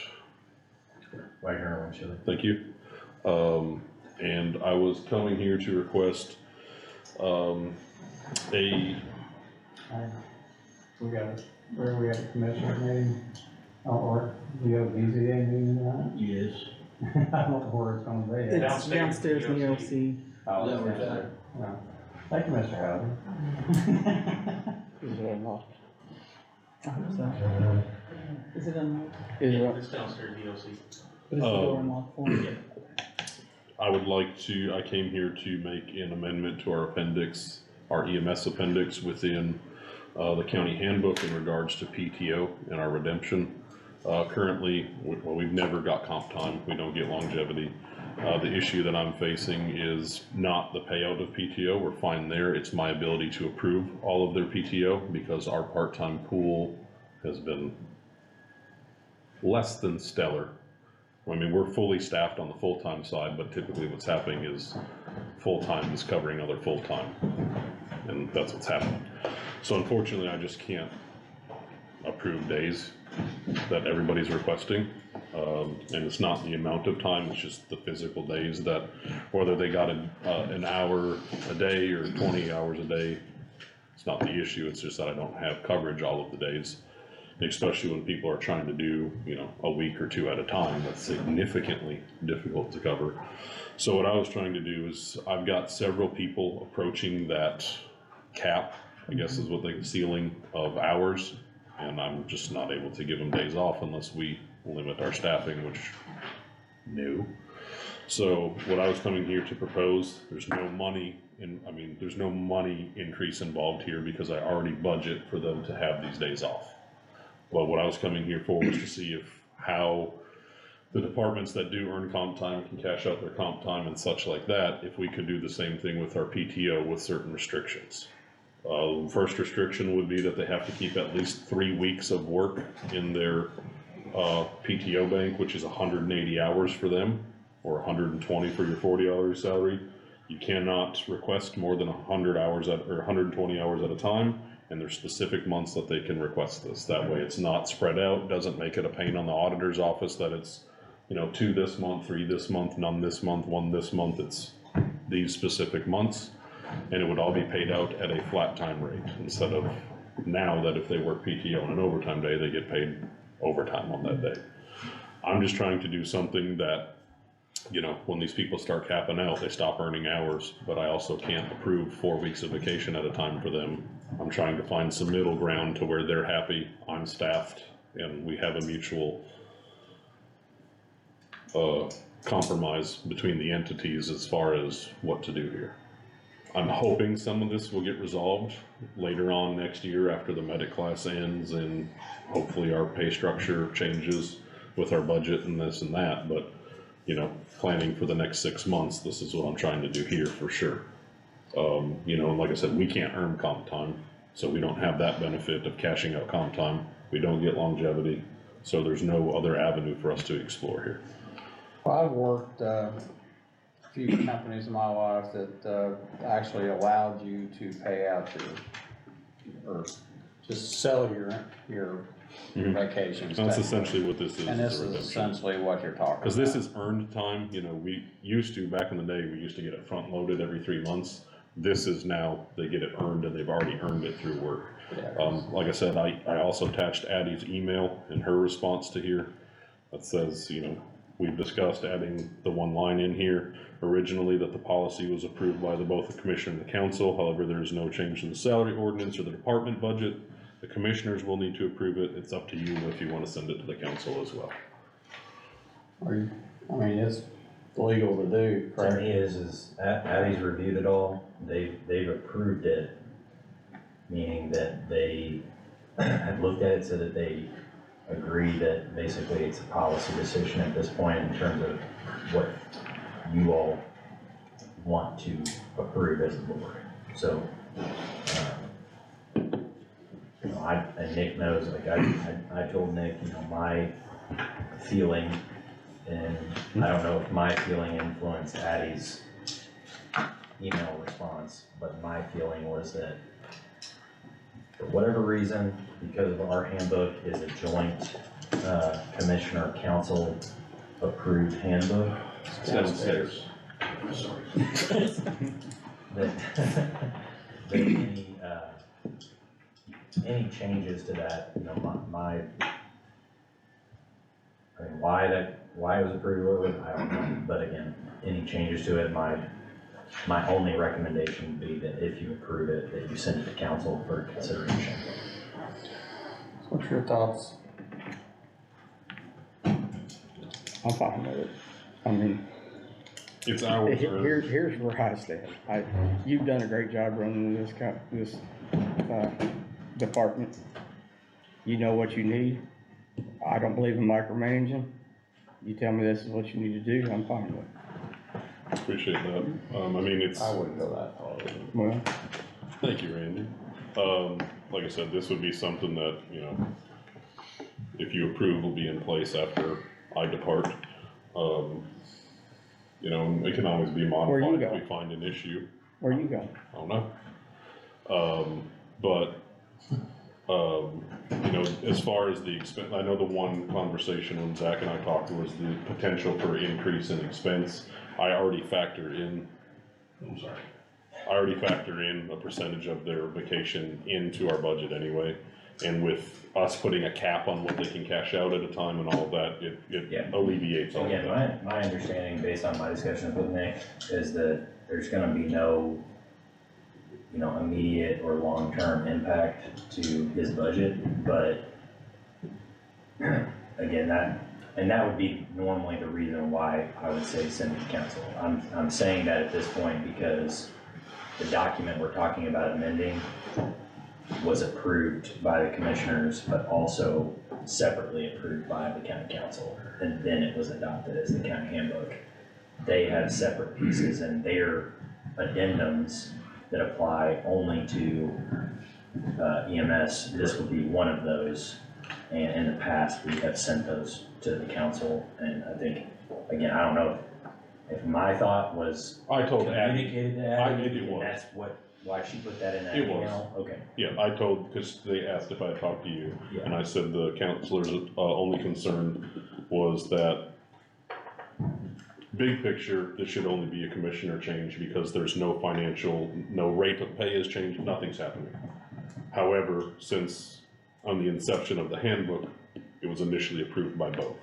Right here, thank you, And I was coming here to request, We got, where we at the commissioner meeting, or do you have a BZA meeting tonight? Yes. I don't know where it's gonna be. It's downstairs in the OC. Oh, it's downstairs. Yeah. Thank you, Mr. Howard. Is it unlocked? I hope so. Is it unlocked? Is it, It's downstairs, DLC. But is the door unlocked for me? I would like to, I came here to make an amendment to our appendix, our EMS appendix within the county handbook in regards to PTO and our redemption. Currently, we've never got comp time, we don't get longevity. The issue that I'm facing is not the payout of PTO, we're fine there, it's my ability to approve all of their PTO because our part-time pool has been less than stellar. I mean, we're fully staffed on the full-time side, but typically what's happening is full-time is covering other full-time, and that's what's happening. So unfortunately, I just can't approve days that everybody's requesting. And it's not the amount of time, it's just the physical days that, whether they got an hour a day or 20 hours a day, it's not the issue, it's just that I don't have coverage all of the days. Especially when people are trying to do, a week or two at a time, that's significantly difficult to cover. So what I was trying to do is, I've got several people approaching that cap, I guess is what the ceiling of hours, and I'm just not able to give them days off unless we limit our staffing, which, no. So what I was coming here to propose, there's no money there's no money increase involved here because I already budget for them to have these days off. But what I was coming here for was to see how the departments that do earn comp time can cash out their comp time and such like that, if we could do the same thing with our PTO with certain restrictions. First restriction would be that they have to keep at least 3 weeks of work in their PTO bank, which is 180 hours for them, or 120 for your 40-hour salary. You cannot request more than 100 hours or 120 hours at a time. And there's specific months that they can request this. That way it's not spread out, doesn't make it a pain on the auditor's office that it's, 2 this month, 3 this month, none this month, 1 this month. It's these specific months, and it would all be paid out at a flat time rate instead of now that if they work PTO on an overtime day, they get paid overtime on that day. I'm just trying to do something that, when these people start capping out, they stop earning hours, but I also can't approve 4 weeks of vacation at a time for them. I'm trying to find some middle ground to where they're happy, I'm staffed, and we have a mutual compromise between the entities as far as what to do here. I'm hoping some of this will get resolved later on next year after the medic class ends and hopefully our pay structure changes with our budget and this and that, but planning for the next 6 months, this is what I'm trying to do here for sure. Like I said, we can't earn comp time, so we don't have that benefit of cashing out comp time. We don't get longevity, so there's no other avenue for us to explore here. Well, I've worked a few companies in my life that actually allowed you to pay out or just sell your vacations. That's essentially what this is. And this is essentially what you're talking about. Because this is earned time, we used to, back in the day, we used to get it front loaded every 3 months. This is now, they get it earned and they've already earned it through work. Yeah. Like I said, I also attached Addie's email and her response to here that says, we've discussed adding the one line in here originally that the policy was approved by both the commission and the council. However, there is no change to the salary ordinance or the department budget. The commissioners will need to approve it. It's up to you if you want to send it to the council as well. It's legal to do, correct? The thing is Addie's reviewed it all, they've approved it, meaning that they have looked at it so that they agree that basically it's a policy decision at this point in terms of what you all want to approve as a board. So, and Nick knows, like I told Nick, my feeling, and I don't know if my feeling influenced Addie's email response, but my feeling was that for whatever reason, because our handbook is a joint commissioner council approved handbook, Downstairs. That, that any changes to that, you know, I mean, why it was approved, I don't know, but again, any changes to it, my only recommendation would be that if you approve it, that you send it to council for consideration. What's your thoughts? I'm fine with it. I mean, It's ours. here's where I stand. You've done a great job running this department. You know what you need. I don't believe in micromanaging. You tell me this is what you need to do, I'm fine with it. Appreciate that. I mean, it's, I wouldn't go that far. Well, thank you, Randy. Like I said, this would be something that, you know, if you approve, will be in place after I depart. You know, it can always be modified if we find an issue. where you going? I don't know. You know, as far as the expense, I know the one conversation when Zach and I talked was the potential for increase in expense. I already factor in a percentage of their vacation into our budget anyway. And with us putting a cap on what they can cash out at a time and all of that, it alleviates all of that. Again, my understanding based on my discussions with Nick is that there's gonna be no, you know, immediate or long-term impact to his budget, but again, that would be normally the reason why I would say send it to council. I'm saying that at this point because the document we're talking about amending was approved by the commissioners, but also separately approved by the county council, and then it was adopted as the county handbook. They have separate pieces and their addendums that apply only to EMS. This would be one of those, and in the past we have sent those to the council, and I think, again, I don't know if my thought was I told Abby, communicated to Abby, it was. and that's why she put that in that It was. email? Okay. Yeah, I told, because they asked if I talked to you, Yeah. and I said the counselor's only concern was that big picture, this should only be a commissioner change because there's no rate of pay has changed, nothing's happening. However, since on the inception of the handbook, it was initially approved by both,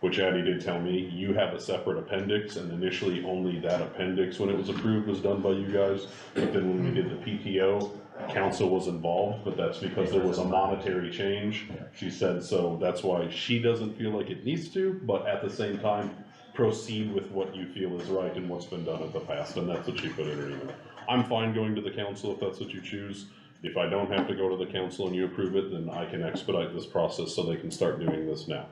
which Addie did tell me, you have a separate appendix, and initially only that appendix when it was approved was done by you guys. But then when we did the PTO, council was involved, but that's because there was a monetary change. She said, so that's why she doesn't feel like it needs to, but at the same time, proceed with what you feel is right and what's been done in the past, and that's what she put in her email. I'm fine going to the council if that's what you choose. If I don't have to go to the council and you approve it, then I can expedite this process so they can start doing this now.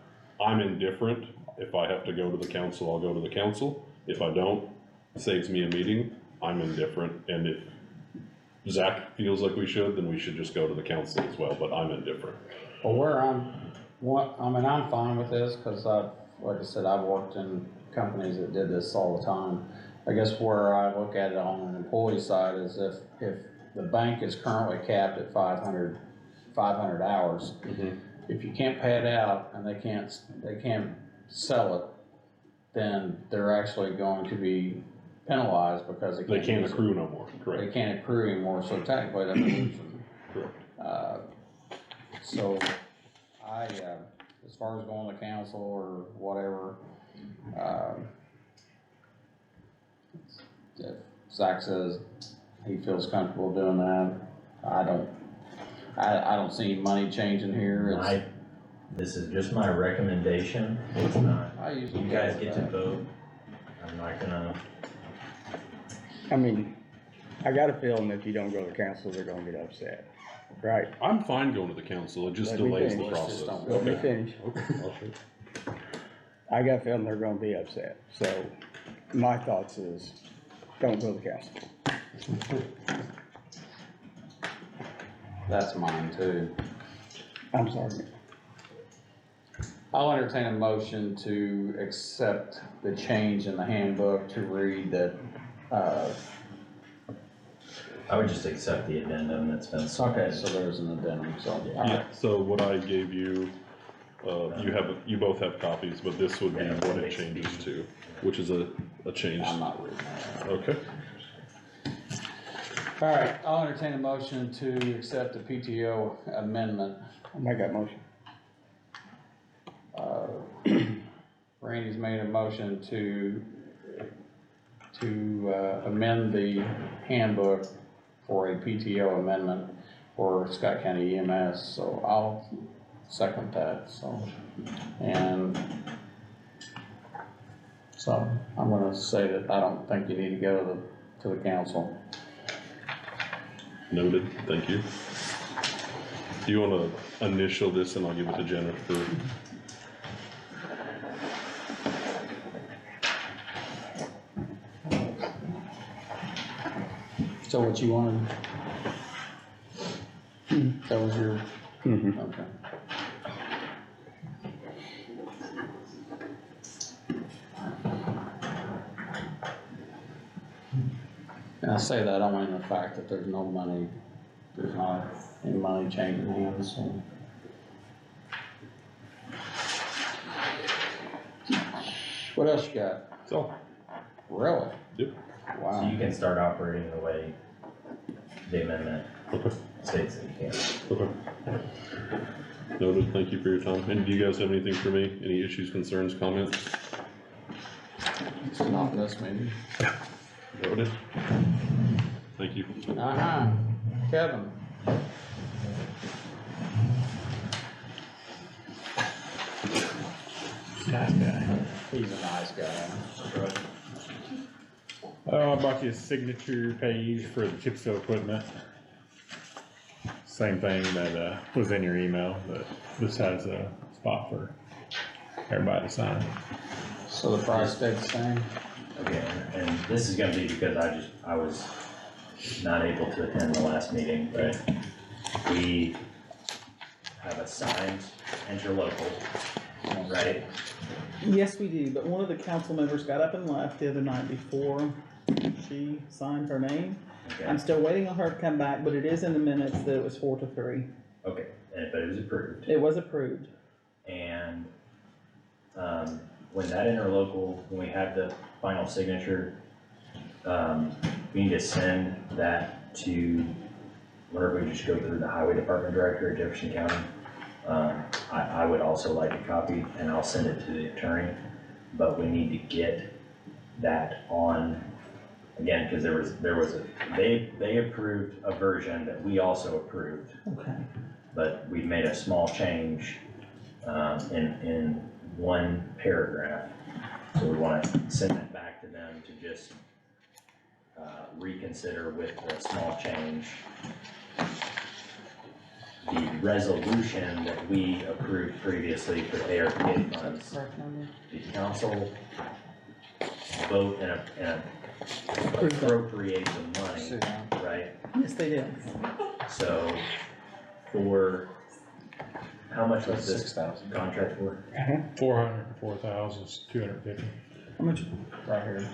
I'm indifferent. If I have to go to the council, I'll go to the council. If I don't, it saves me a meeting. I'm indifferent, and if Zach feels like we should, then we should just go to the council as well, but I'm indifferent. Well, I'm fine with this, cause like I said, I've worked in companies that did this all the time. I guess where I look at it on an employee side is if the bank is currently capped at 500 hours, if you can't pay it out and they can't sell it, then they're actually going to be penalized because They can't accrue no more, They correct? can't accrue anymore, so technically they're losing. Correct. So as far as going to council or whatever, if Zach says he feels comfortable doing that, I don't see money changing here. This is just my recommendation, it's not, You you guys get to vote, I'm not gonna. I mean, I got a feeling that if you don't go to council, they're gonna get upset, right? I'm fine going to the council, it just Let me delays the finish. process. Let me finish. Okay, I'll shoot. I got a feeling they're gonna be upset, so my thoughts is, don't go to council. That's mine too. I'm sorry. I'll entertain a motion to accept the change in the handbook to read that, I would just accept the addendum that's been okay, submitted. so there's an addendum, so. Yeah, so what I gave you You both have copies, but this would be what it changes to, which is a change. I'm not reading that. Okay. All right, I'll entertain a motion to accept the PTO amendment. I'll make that motion. Randy's made a motion to amend the handbook for a PTO amendment for Scott County EMS, so I'll second that, so. And so I'm gonna say that I don't think you need to go to the council. Noted, thank you. Do you wanna initial this and I'll give it to Jennifer? So what you wanted? That was your, okay. And I say that only in the fact that there's no money, there's not any money changing hands, so. What else you got? So, Really? yep, So Wow. you can start operating the way the amendment okay, states that you can. okay. Noted, thank you for your time. And do you guys have anything for me? Any issues, concerns, comments? It's not in this meeting. Noted. Thank you. Uh-huh. Kevin. Nice guy. He's a nice guy. Oh, I brought you a signature page for the chip seal equipment. Same thing that was in your email, but this has a spot for everybody to sign. So the price stayed the same? Okay, and this is gonna be because I was not able to attend the last meeting, but we have a signed interlocal, right? Yes, we do, but one of the council members got up and left the other night before she signed her name. Okay, I'm still waiting on her to come back, but it is in the minutes that it was 4-3. okay, but it was approved. It was approved. And, when that interlocal, when we have the final signature, we need to send that to, whenever we just go through the highway department director at Jefferson County. I would also like a copy and I'll send it to the attorney, but we need to get that on, again, cause they approved a version that we also approved, Okay. but we made a small change, in one paragraph. So we wanna send that back to them to just, reconsider with the small change. The resolution that we approved previously for ARPA funds, the council vote and appropriate the money, right? Yes, they did. So, for, how much was this 6,000. contract for? 404,250 How much, right here.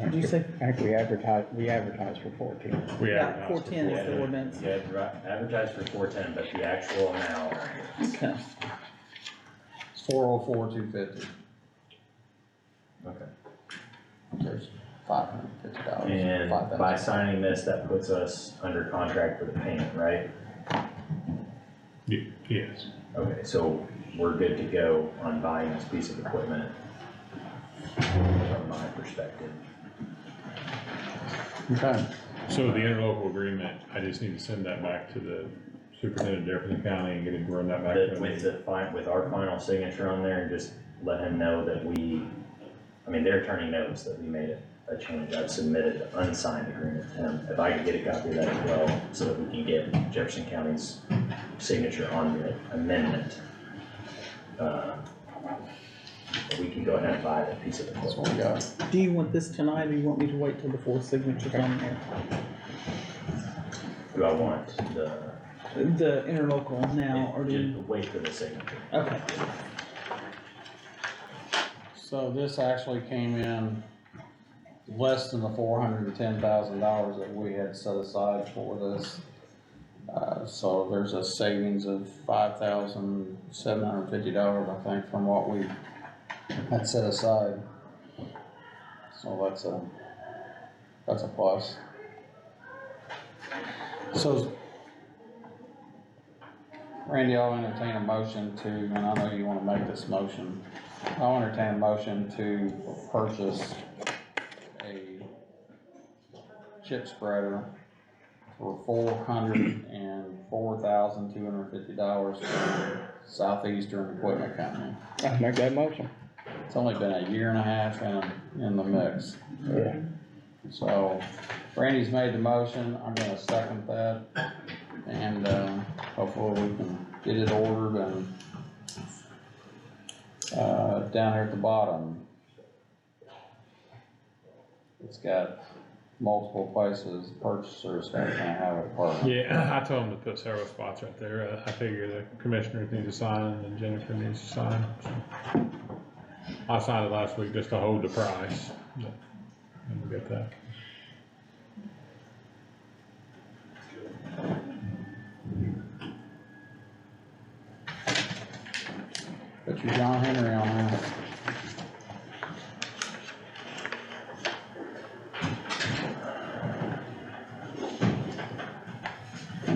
did you say? I think we advertised for 14. We Yeah, advertised 410 is the ordinance. You advertised for 410, but the actual amount, Okay. It's 404,250. okay. There's $550. And by 5,000. signing this, that puts us under contract for the payment, right? Yes. Okay, so we're good to go on buying this piece of equipment from my perspective. Okay. So the interlocal agreement, I just need to send that back to the superintendent of Jefferson County and get him to run that back to him. With our final signature on there, and just let him know that their attorney knows that we made a change. I've submitted the unsigned agreement to him. If I could get a copy of that as well, so that we can get Jefferson County's signature on the amendment, we can go ahead and buy that piece of That's equipment. what we got. Do you want this tonight, or you want me to wait till the 4 signatures on there? Do I want The interlocal now, or do just you? wait for the signature? Okay. So this actually came in less than the $410,000 that we had set aside for this. So there's a savings of $5,750, I think, from what we had set aside. So that's a plus. So, Randy, I'll entertain a motion to, and I know you wanna make this motion, I'll entertain a motion to purchase a chip spreader for $404,250 from Southeastern Equipment Company. I'll make that motion. It's only been a year and a half in the mix. Yeah. So Randy's made the motion, I'm gonna second that, and, hopefully we can get it ordered and, down here at the bottom, it's got multiple places, purchasers that can have it part. Yeah, I told him to put several spots right there. I figure the commissioners need to sign and then Jennifer needs to sign. So I signed it last week just to hold the price. And we'll get that. Put your John Henry on that.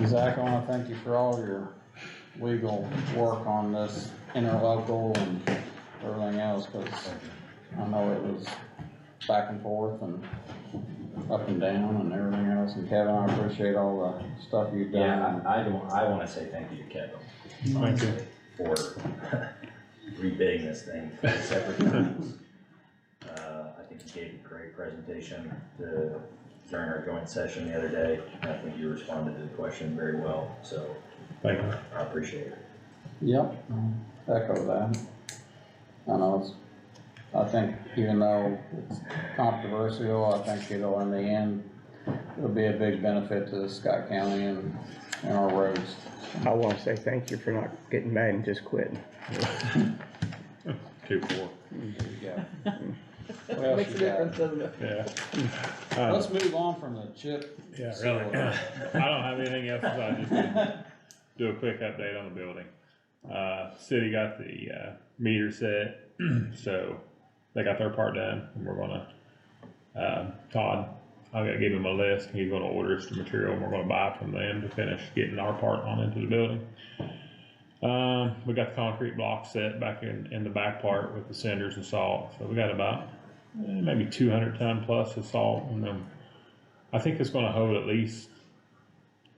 Zach, I wanna thank you for all your legal work on this interlocal and everything else, cause I know it was back and forth and up and down and everything else, and Kevin, I appreciate all the stuff you've done. Yeah, I wanna say thank you to Kevin. Thank you. For rebidding this thing 4 separate times. I think you gave a great presentation during our joint session the other day. I think you responded to the question very well, so Thank you. I appreciate it. Yep, echo that. I think even though it's controversial, I think it'll, in the end, it'll be a big benefit to Scott County and our roads. I wanna say thank you for not getting mad and just quitting. 2-4. Yeah. Makes a difference, doesn't it? Yeah. Let's move on from the chip. Yeah, really. I don't have anything else, I just do a quick update on the building. City got the meter set, so they got their part done, and we're gonna, Todd, I'm gonna give him a list, he's gonna order us the material, and we're gonna buy from them to finish getting our part on into the building. We got the concrete block set back in the back part with the cinders and salt, so we got about maybe 200 ton plus of salt, and then I think it's gonna hold at least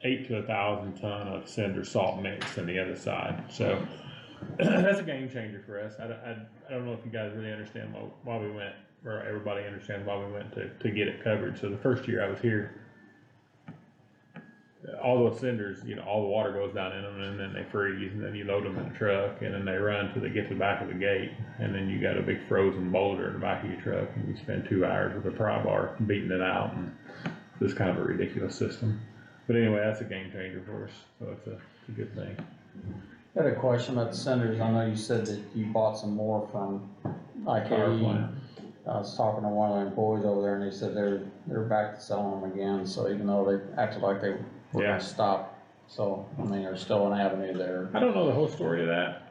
8 to 1,000 ton of cinder salt mix on the other side, so that's a game changer for us. I don't know if you guys really understand why we went, or everybody understands why we went to get it covered. So the first year I was here, all those cinders, all the water goes down in them, and then they freeze, and then you load them in the truck, and then they run till they get to the back of the gate, and then you got a big frozen boulder in the back of your truck, and you spend 2 hours with a pry bar beating it out, and it's kind of a ridiculous system. But anyway, that's a game changer for us, so it's a good thing. I had a question about the cinders. I know you said that you bought some more from IKE. I was talking to one of the employees over there, and they said they're back to selling them again, so even though they acted like they were gonna stop, so, I mean, there's still an avenue there. I don't know the whole story of that,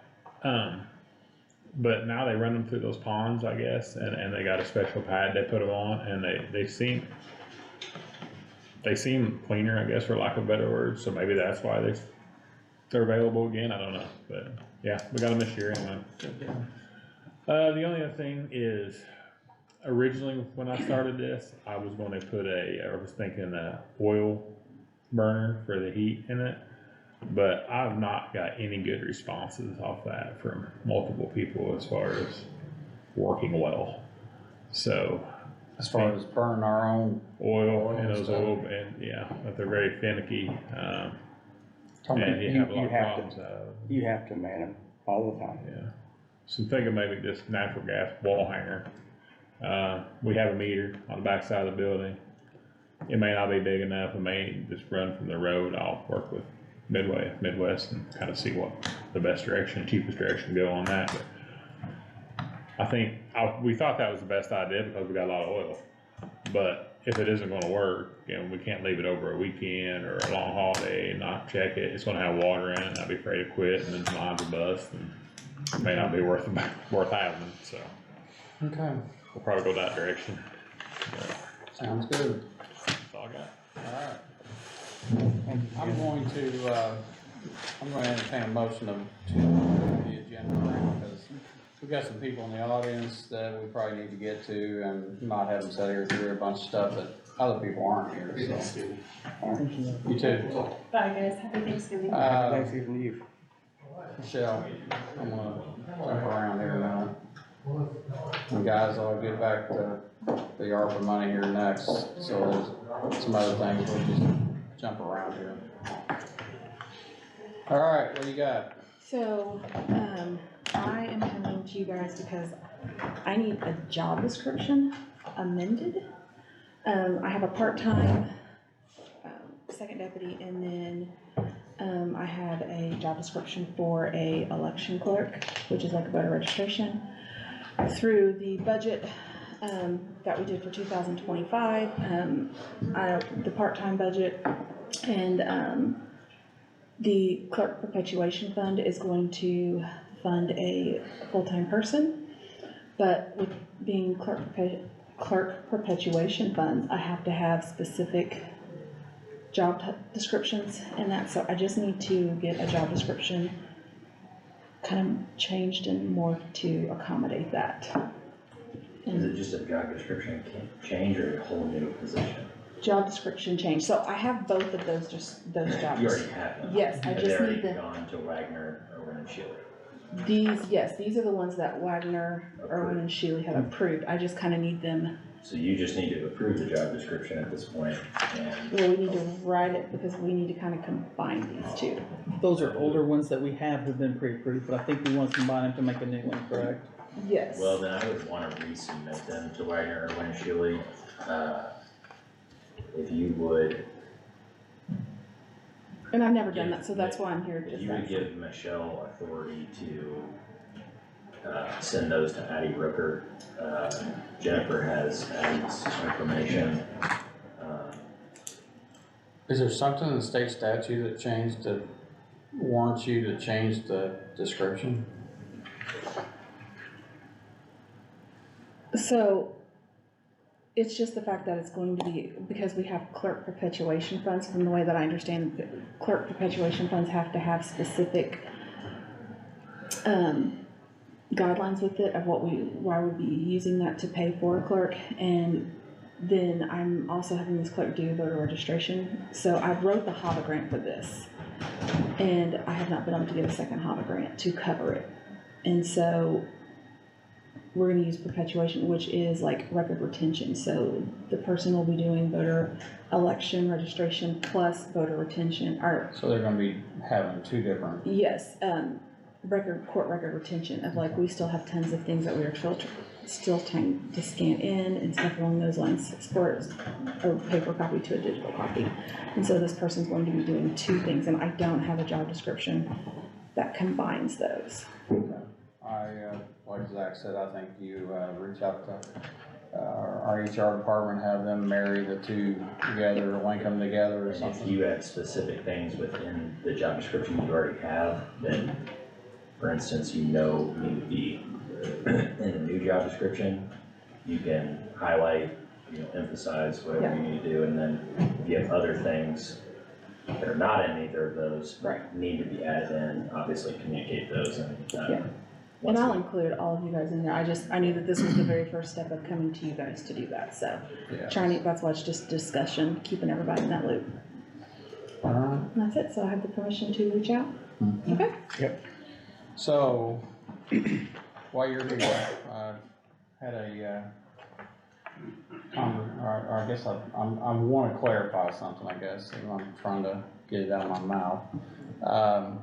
but now they run them through those ponds, I guess, and they got a special pad they put them on, and they seem cleaner, I guess, for lack of a better word, so maybe that's why they're available again, I don't know, but yeah, we got them this year anyway. The only other thing is, originally when I started this, I was thinking a oil burner for the heat in it, but I've not got any good responses off that from multiple people as far as working well. So as far as burning our own oil and those oil, and yeah, but they're very finicky, and you have a lot of problems out of them. You have to man them all the time. Yeah. So think of maybe just natural gas wall hanger. We have a meter on the back side of the building. It may not be big enough. It may just run from the road. I'll work with Midwest, and kind of see what the best direction, cheapest direction to go on that. But I think we thought that was the best idea because we got a lot of oil. But if it isn't gonna work, we can't leave it over a weekend or a long holiday and not check it. It's gonna have water in it, and I'd be afraid to quit, and then the lines will bust, and it may not be worth having, so Okay, we'll probably go that direction. sounds good. That's all I got. Alright. I'm going to entertain a motion to move the agenda around, because we've got some people in the audience that we probably need to get to, and not have them sit here through a bunch of stuff that other people aren't here, so. You too. Bye guys, happy Thanksgiving. Thanksgiving to you. Michelle, I'm gonna jump around here now. And guys, I'll get back to the ARPA money here next, so there's some other things, we'll just jump around here. All right, what do you got? So, I am coming to you guys because I need a job description amended. I have a part-time, second deputy, and then, I have a job description for a election clerk, which is like a voter registration. Through the budget, that we did for 2025, the part-time budget, and, the clerk perpetuation fund is going to fund a full-time person, but with being clerk perpetuation funds, I have to have specific job descriptions in that, so I just need to get a job description kind of changed and morphed to accommodate that. Is it just a job description change or a whole new position? Job description change, so I have both of those, just those jobs. You already have them? Yes, I Have just they already need the, gone to Wagner, Irwin, and Shealy? these are the ones that Wagner, Irwin, and Shealy have approved, I just kinda need them. So you just need to approve the job description at this point, and Well, we need to write it because we need to kind of combine these two. Those are older ones that we have been pre-approved, but I think we want to combine them to make a new one, correct? Yes. well, then I would wanna resubmit them to Wagner, Irwin, and Shealy. If you would, And I've never done that, so that's why I'm here, if just you would asking. give Michelle authority to, send those to Addie Rooker. Jennifer has Addie's information. Is there something in the state statute that changed that warrants you to change the description? So, it's just the fact that it's going to be, because we have clerk perpetuation funds, from the way that I understand, clerk perpetuation funds have to have specific, guidelines with it of why we'd be using that to pay for a clerk, and then I'm also having this clerk do voter registration, so I wrote the HAVA grant for this, and I have not been able to get a second HAVA grant to cover it, and so we're gonna use perpetuation, which is like record retention, so the person will be doing voter election registration plus voter retention, or, So they're gonna be having two different, yes, court record retention of like, we still have tons of things that we are still trying to scan in and stuff along those lines, for a paper copy to a digital copy. And so this person's going to be doing two things, and I don't have a job description that combines those. like Zach said, I think you, reach out to, our HR department, have them marry the two together, or link them together or If something. you have specific things within the job description you already have, then, for instance, need to be in the new job description, you can highlight, emphasize whatever you need to do, and then if you have other things that are not in either of those, Right. need to be added in, obviously communicate those, and, Yeah. And I'll include all of you guys in there, I knew that this was the very first step of coming to you guys to do that, so. Yeah. That's why it's just discussion, keeping everybody in that loop. Alright. And that's it, so I have the permission to reach out? Okay. So, while you're here, I had a, or I guess I wanna clarify something, I guess, and I'm trying to get it out of my mouth.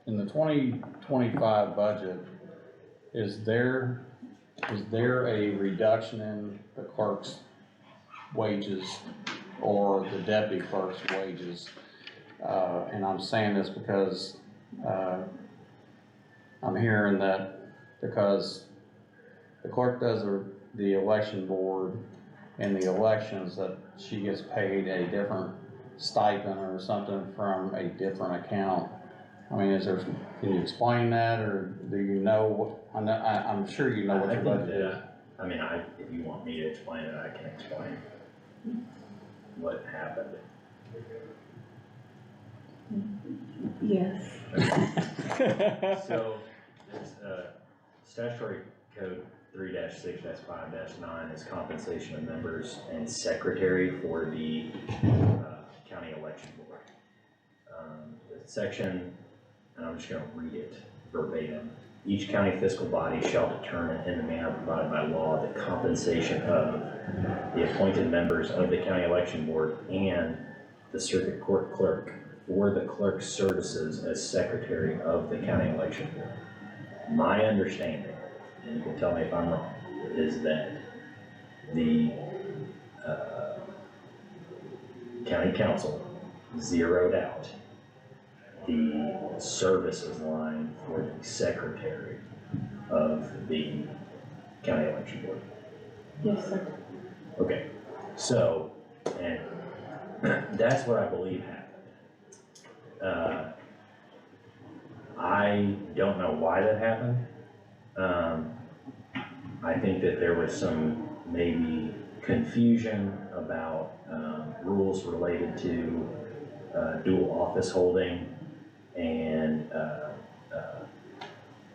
In the 2025 budget, is there a reduction in the clerk's wages or the deputy clerk's wages? And I'm saying this because, I'm hearing that because the clerk does the election board in the elections that she gets paid a different stipend or something from a different account. I mean, can you explain that, or do you know, I'm sure you know what your budget is. I mean, if you want me to explain it, I can explain what happened. Yes. So, statutory code 3-6-5-9 is compensation of members and secretary for the county election board. The section, and I'm just gonna read it verbatim. Each county fiscal body shall determine in the manner provided by law the compensation of the appointed members of the county election board and the circuit court clerk for the clerk's services as secretary of the county election board. My understanding, and you can tell me if I'm wrong, is that the county council zeroed out the services line for the secretary of the county election board. Yes, sir. Okay, so, and that's what I believe happened. I don't know why that happened. I think that there was some maybe confusion about rules related to dual office holding, and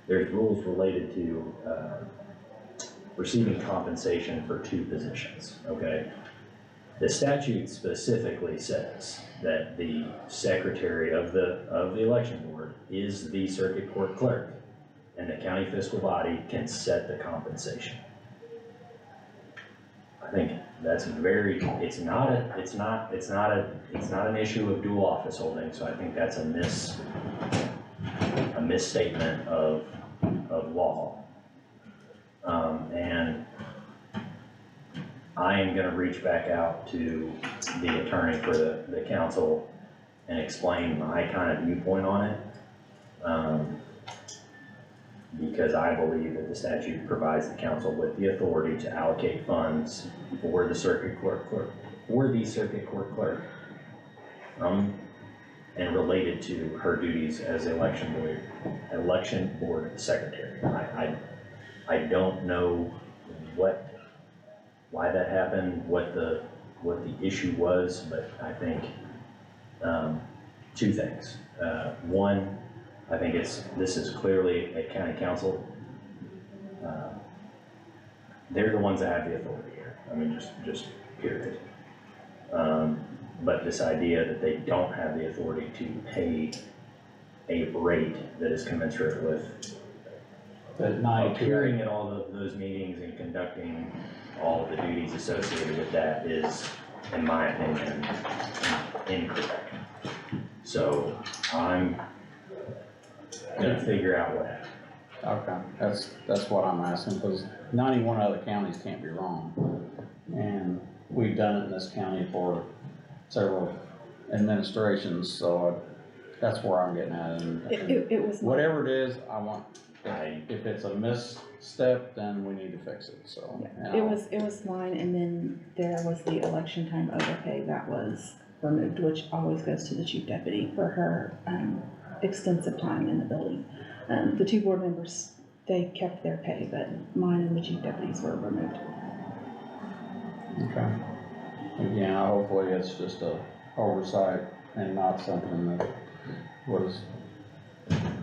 there's rules related to receiving compensation for 2 positions, okay? The statute specifically says that the secretary of the election board is the circuit court clerk, and the county fiscal body can set the compensation. I think that's it's not an issue of dual office holding, so I think that's a misstatement of law. And I am gonna reach back out to the attorney for the council and explain my kind of viewpoint on it. Because I believe that the statute provides the council with the authority to allocate funds for the circuit court clerk, and related to her duties as election board secretary. I don't know why that happened, what the issue was, but I think 2 things. One, I think this is clearly a county council. They're the ones that have the authority here. I mean, just period. But this idea that they don't have the authority to pay a rate that is commensurate with appearing at all of those meetings and conducting all of the duties associated with that is, in my opinion, incorrect. So I'm gonna figure out what happened. Okay, that's what I'm asking, because 91 other counties can't be wrong. And we've done it in this county for several administrations, so that's where I'm getting at. And It was. whatever it is, if it's a misstep, then we need to fix it, so. Yeah, it was mine, and then there was the election time overpay that was removed, which always goes to the chief deputy for her extensive time in the building. The 2 board members, they kept their pay, but mine and the chief deputies were removed. Okay. Again, hopefully it's just a oversight and not something that was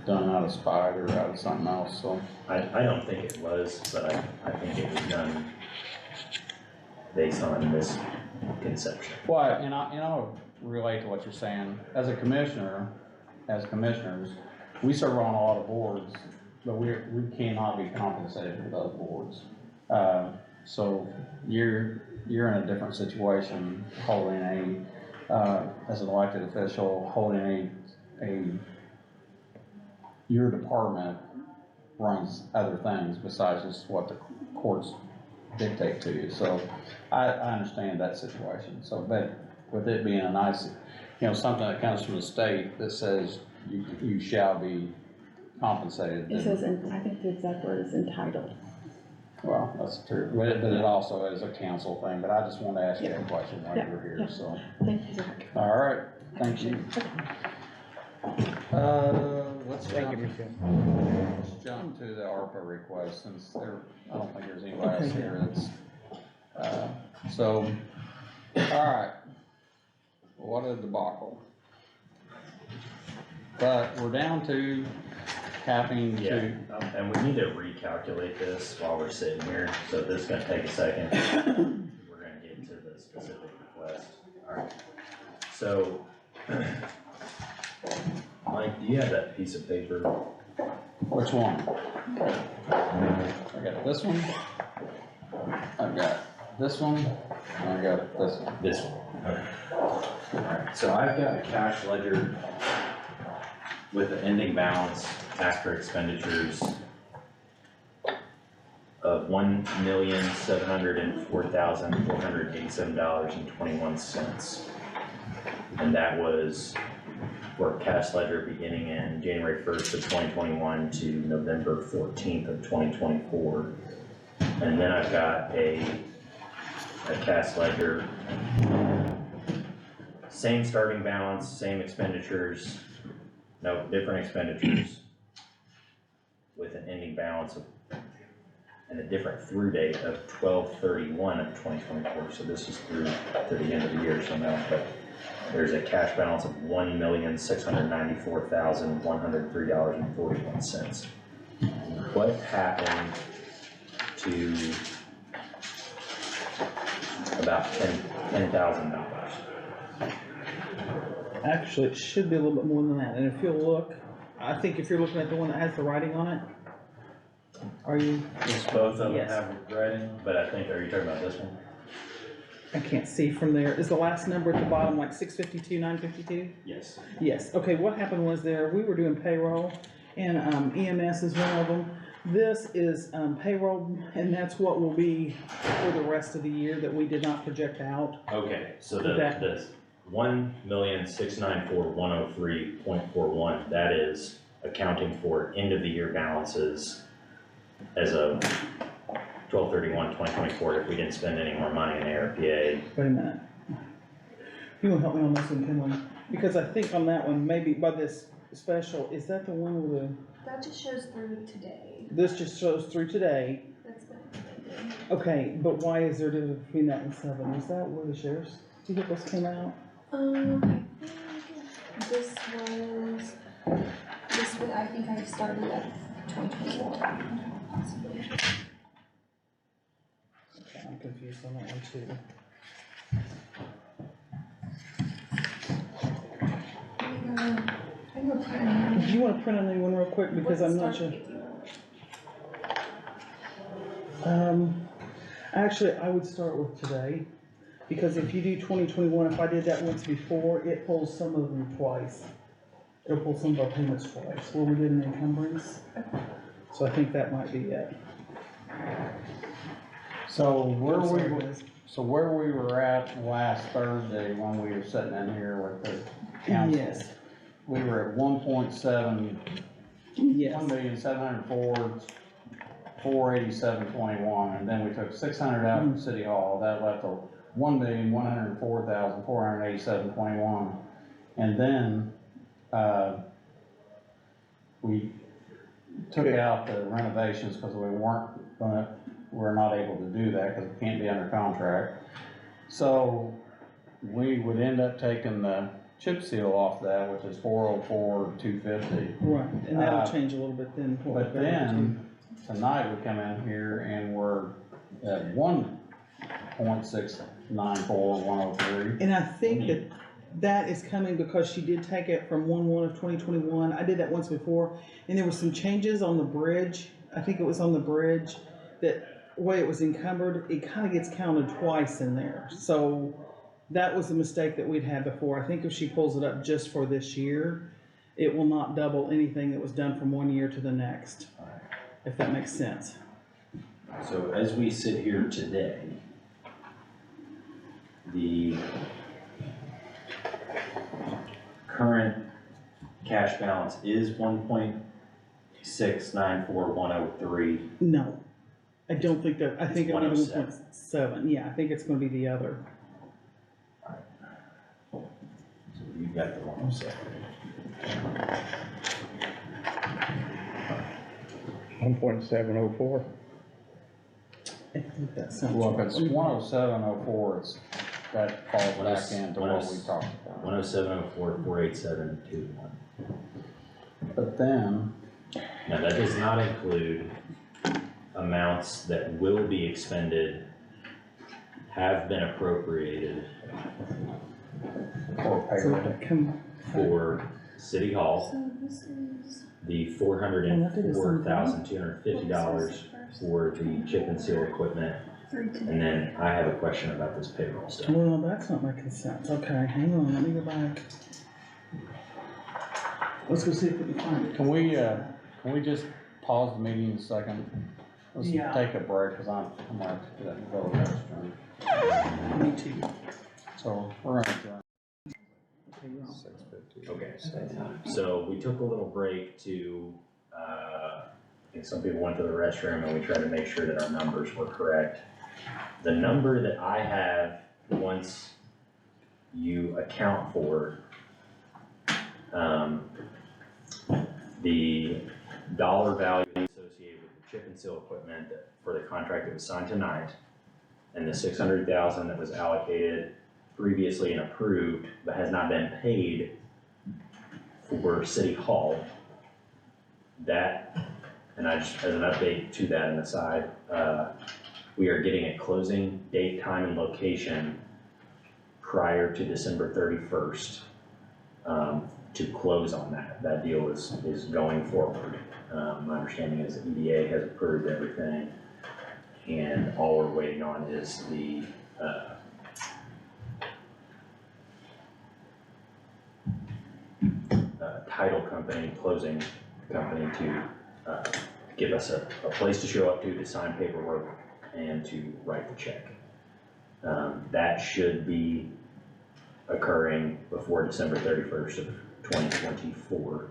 done out of spite or out of something else, so. I don't think it was, but I think it was done based on misconception. Well, and I'll relate to what you're saying. As commissioners, we serve on a lot of boards, but we cannot be compensated for those boards. So you're in a different situation holding as an elected official, holding your department runs other things besides just what the courts dictate to you. So I understand that situation. So, but with it being a nice, something that comes from the state that says you shall be compensated. It says, I think the exact word is entitled. Well, that's true, but it also is a council thing, but I just wanted to ask you that question while you were Yeah. here, so. Thank you, Zach. All right, thank you. Let's Thank you, jump, Michelle. let's jump to the ARPA request, since I don't think there's anybody else here that's, so, all right. What a debacle. But we're down to having Yeah, to, and we need to recalculate this while we're sitting here, so this is gonna take a second. We're gonna get into the specific request. Alright, so, Mike, do you have that piece of paper? which one? I got this one, I've got this one, and I got this one. This one. Okay. Alright, so I've got a cash ledger with the ending balance after expenditures of $1,704,487.21. And that was for cash ledger beginning in January 1st of 2021 to November 14th of 2024. And then I've got a cash ledger, same starting balance, same expenditures, no, different expenditures with an ending balance of, and a different through date of 12/31 of 2024. So this is through to the end of the year somehow, but there's a cash balance of $1,694,103.41. What happened to about $10,000? Actually, it should be a little bit more than that, and if you'll look, I think if you're looking at the one that has the writing on it, are you? Both of them Yes. have writing, but I think, are you talking about this one? I can't see from there. Is the last number at the bottom like 652, 952? Yes. Yes, okay, what happened was we were doing payroll, and EMS is one of them. This is payroll, and that's what will be for the rest of the year that we did not project out. Okay, so That- the 1,694,103.41, that is accounting for end of the year balances as of 12/31/2024, if we didn't spend any more money in ARPA. Wait a minute. You wanna help me on this one, Kinley? Because I think on that one, maybe by this special, is that the one with That just shows through today. this just shows through today? That's what it did. Okay, but why is there a difference between that and 7? Is that where the sheriff's vehicles came out? I think I think I started at 2024, possibly. Okay, I'm confused on that one too. I can go print it. Do you wanna print a new one real quick, because I'm not sure. Actually, I would start with today, because if you do 2021, if I did that once before, it pulls some of them twice. It'll pull some of our payments twice, where we did an encumbrance. So I think that might be it. So where I'm sorry, we, guys. so where we were at last Thursday when we were sitting in here with the council. Yes, We were at 1.7, yes. 1,704,487.21, and then we took 600 out from City Hall, that left a 1,104,487.21. And then, we took out the renovations because we're not able to do that because we can't be under contract. So we would end up taking the chip seal off that, which is 404,250. Right, and that'll change a little bit then. But then, tonight we come in here and we're at 1.694,103. And I think that is coming because she did take it from 1/1 of 2021. I did that once before, and there were some changes on the bridge. I think it was on the bridge that way it was encumbered, it kinda gets counted twice in there. So that was the mistake that we'd had before. I think if she pulls it up just for this year, it will not double anything that was done from one year to the next, if that makes sense. So as we sit here today, the current cash balance is 1.694,103. No, I don't think that, I think it'll be the 107. 1.7, yeah, I think it's gonna be the other. So you got the 107. 1.704. I think that sounds Well, right. if it's 10704, that falls back into what we talked about. 10704, 487, 21. But then, Now, that does not include amounts that will be expended, have been appropriated for So payroll, that come, for City Hall, So this is. the $404,250 for the chip and seal equipment, and then I have a question about this payroll stuff. well, that's not making sense. Okay, hang on, let me go back. Let's go see if we can find it. can we just pause the meeting a second? Let's Yeah. take a break, cause I'm gonna have to go to the restroom. Me too. So we're gonna adjourn. Okay, so we took a little break to, I think some people went to the restroom and we tried to make sure that our numbers were correct. The number that I have, once you account for, the dollar value associated with the chip and seal equipment for the contract that was signed tonight, and the 600,000 that was allocated previously and approved, but has not been paid for City Hall. That, and I just, as an update to that and aside, we are getting a closing date, time, and location prior to December 31st, to close on that. That deal is going forward. My understanding is the EDA has approved everything, and all we're waiting on is the, title company, closing company to give us a place to show up to sign paperwork and to write the check. That should be occurring before December 31st of 2024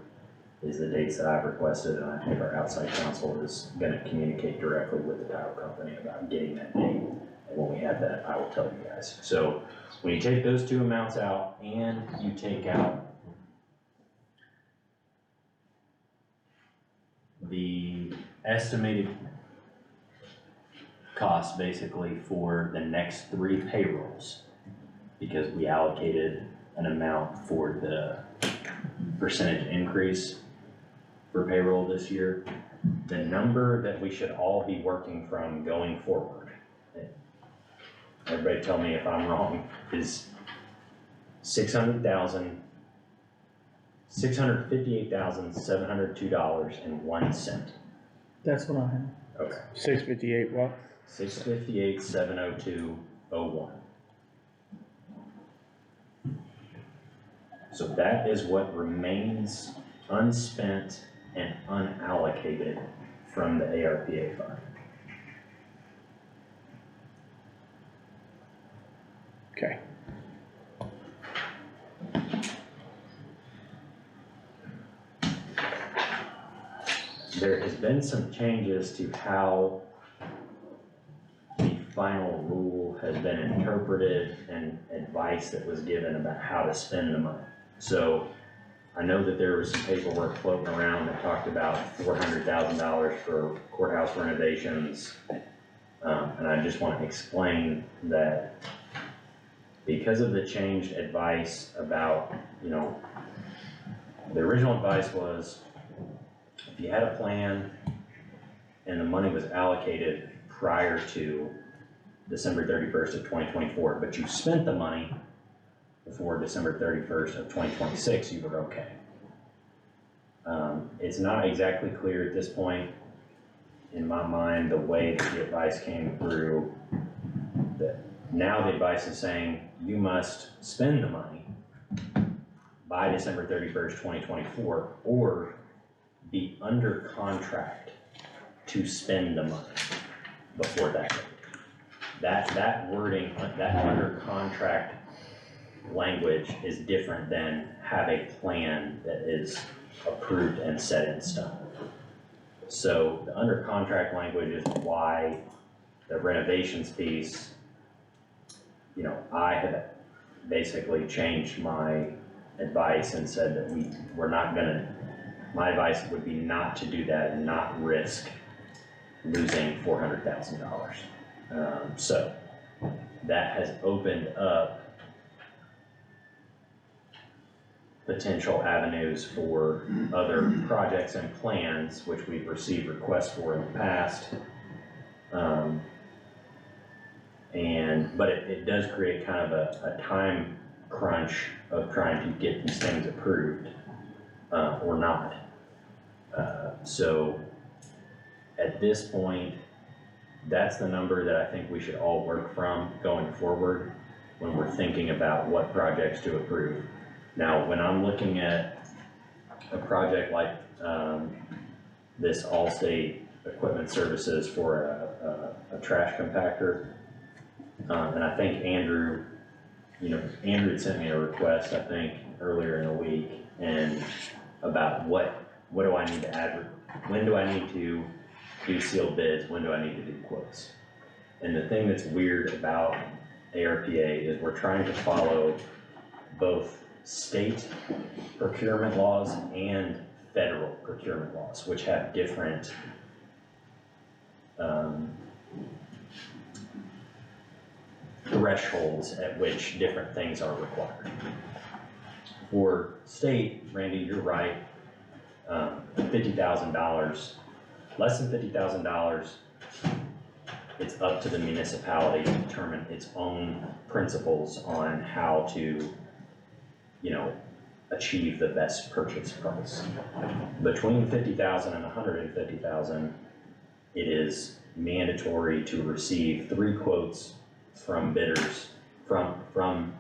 is the dates that I've requested, and I think our outside counsel is gonna communicate directly with the title company about getting that date. And when we have that, I will tell you guys. So when you take those two amounts out and you take out the estimated cost basically for the next 3 payrolls, because we allocated an amount for the percentage increase for payroll this year, the number that we should all be working from going forward, everybody tell me if I'm wrong, is $658,702.01. That's what I have. Okay. 658 what? 658,702.01. So that is what remains unspent and unallocated from the ARPA fund. Okay. There has been some changes to how the final rule has been interpreted and advice that was given about how to spend the money. So I know that there was some paperwork floating around that talked about $400,000 for courthouse renovations. And I just want to explain that because of the changed advice about, the original advice was if you had a plan and the money was allocated prior to December 31st of 2024, but you spent the money before December 31st of 2026, you were okay. It's not exactly clear at this point, in my mind, the way that the advice came through. That now the advice is saying you must spend the money by December 31st, 2024, or be under contract to spend the money before that date. That wording, that under contract language is different than have a plan that is approved and set in stone. So the under contract language is why the renovations piece, you know, I had basically changed my advice and said that we're not gonna, my advice would be not to do that and not risk losing $400,000. So that has opened up potential avenues for other projects and plans, which we've received requests for in the past. But it does create kind of a time crunch of trying to get these things approved, or not. So at this point, that's the number that I think we should all work from going forward when we're thinking about what projects to approve. Now, when I'm looking at a project like this Allstate Equipment Services for a trash compactor, and I think Andrew, Andrew had sent me a request, I think, earlier in the week, and about what do I need to add, when do I need to do sealed bids, when do I need to do quotes? And the thing that's weird about ARPA is we're trying to follow both state procurement laws and federal procurement laws, which have different thresholds at which different things are required. For state, Randy, you're right, $50,000, less than $50,000, it's up to the municipality to determine its own principles on how to, achieve the best purchase price. Between $50,000 and $150,000, it is mandatory to receive 3 quotes from bidders, from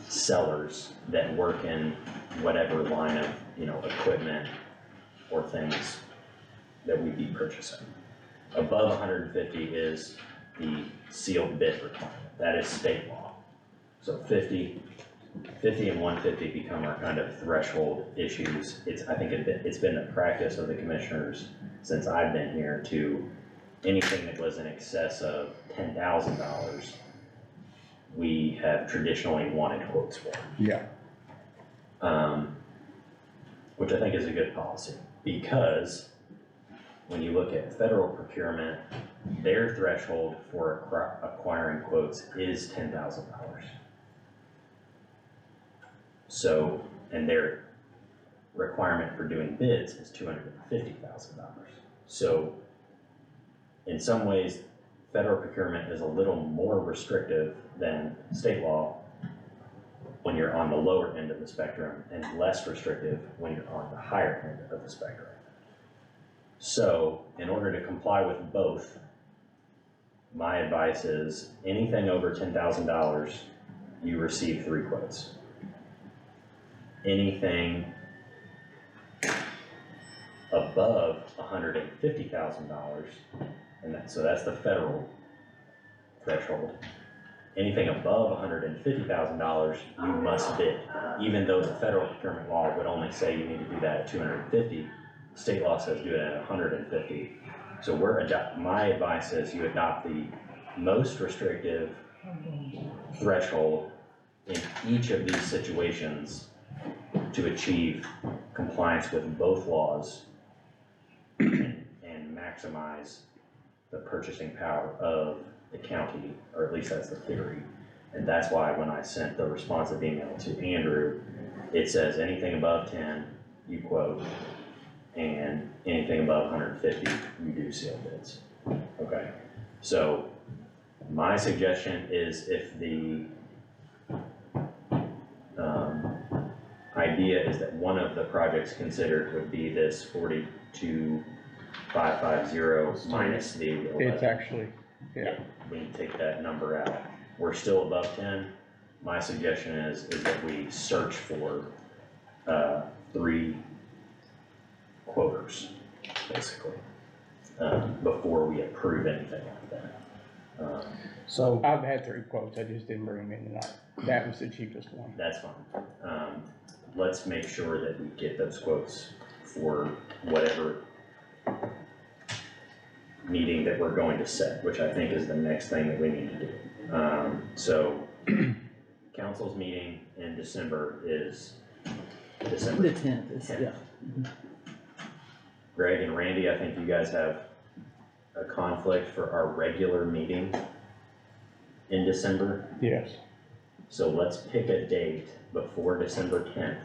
sellers that work in whatever line of, equipment or things that we'd be purchasing. Above 150 is the sealed bid requirement. That is state law. So 50 and 150 become our kind of threshold issues. I think it's been the practice of the commissioners since I've been here to anything that was in excess of $10,000, we have traditionally wanted quotes for. Yeah. Which I think is a good policy, because when you look at federal procurement, their threshold for acquiring quotes is $10,000. So, and their requirement for doing bids is $250,000. So, in some ways, federal procurement is a little more restrictive than state law when you're on the lower end of the spectrum, and less restrictive when you're on the higher end of the spectrum. So, in order to comply with both, my advice is anything over $10,000, you receive 3 quotes. Anything above $150,000, and so that's the federal threshold. Anything above $150,000, you must bid, even though the federal procurement law would only say you need to do that at $250,000. State law says do it at $150,000. So my advice is you adopt the most restrictive threshold in each of these situations to achieve compliance with both laws and maximize the purchasing power of the county, or at least that's the theory. And that's why when I sent the responsive email to Andrew, it says anything above 10, you quote, and anything above 150, you do sealed bids. Okay, so my suggestion is if the idea is that one of the projects considered would be this 42,550 minus the 11. It's actually, yeah. We can take that number out. We're still above 10. My suggestion is that we search for 3 quoters, basically, before we approve anything like that. So I've had 3 quotes, I just didn't bring them in tonight. That was the cheapest one. That's fine. Let's make sure that we get those quotes for whatever meeting that we're going to set, which I think is the next thing that we need to do. So council's meeting in December is December. The 10th is, yeah. Greg and Randy, I think you guys have a conflict for our regular meeting in December. Yes. So let's pick a date before December 10th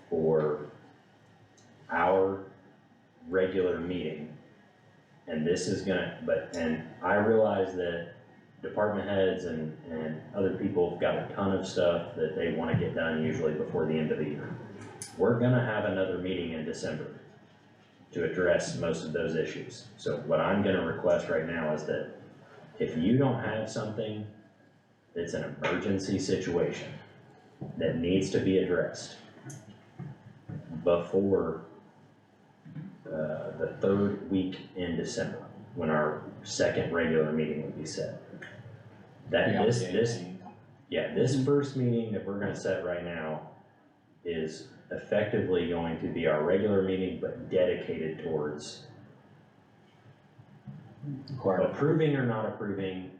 for our regular meeting. And this is gonna, and I realize that department heads and other people have got a ton of stuff that they wanna get done usually before the end of the year. We're gonna have another meeting in December to address most of those issues. So what I'm gonna request right now is that if you don't have something that's an emergency situation that needs to be addressed before the third week in December, when our second regular meeting will be set. That this first meeting that we're gonna set right now is effectively going to be our regular meeting, but dedicated towards approving or not approving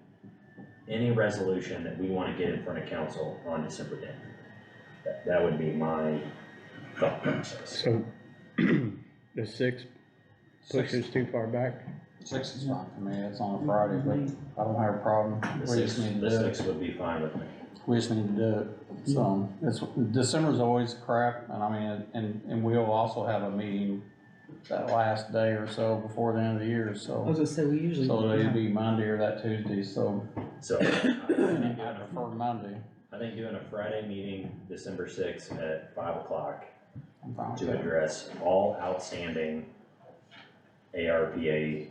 any resolution that we wanna get in front of council on December 10th. That would be my thought process. So, the 6th pushes too far back? 6 is fine for me, it's on a Friday, but I don't have a problem. The We just need to do it. 6th would be fine with me. We just need to do it. So, December's always crap, and I mean, and we'll also have a meeting that last day or so before the end of the year, I was so. gonna say, we usually. So it'll be Monday or that Tuesday, so So I prefer Monday. I think doing a Friday meeting, December 6th at 5 o'clock I'm fine with to that. address all outstanding ARPA,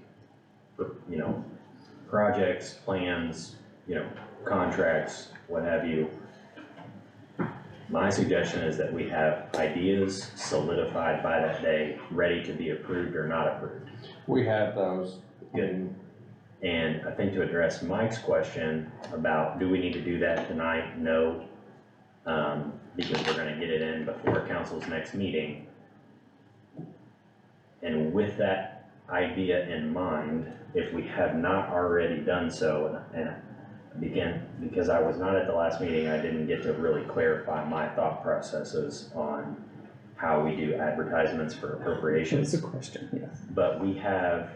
projects, plans, contracts, what have you. My suggestion is that we have ideas solidified by that day, ready to be approved or not approved. We have those. Good. And I think to address Mike's question about, do we need to do that tonight? No, because we're gonna get it in before council's next meeting. And with that idea in mind, if we have not already done so, and again, because I was not at the last meeting, I didn't get to really clarify my thought processes on how we do advertisements for appropriations. That's a question, yes. But we have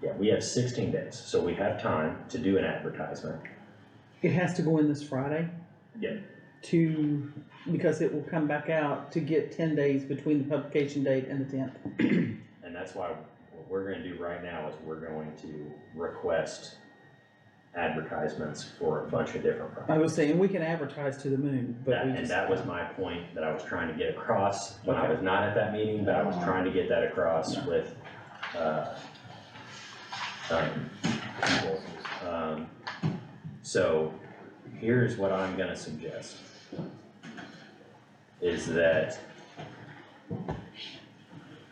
16 days, so we have time to do an advertisement. It has to go in this Friday? Yeah. Because it will come back out to get 10 days between the publication date and the 10th. And that's why what we're gonna do right now is we're going to request advertisements for a bunch of different I projects. was saying, we can advertise to the moon, but we And just. that was my point that I was trying to get across when I Okay. was not at that meeting, but I was trying to get that across Yeah. with, people. So here's what I'm gonna suggest. Is that,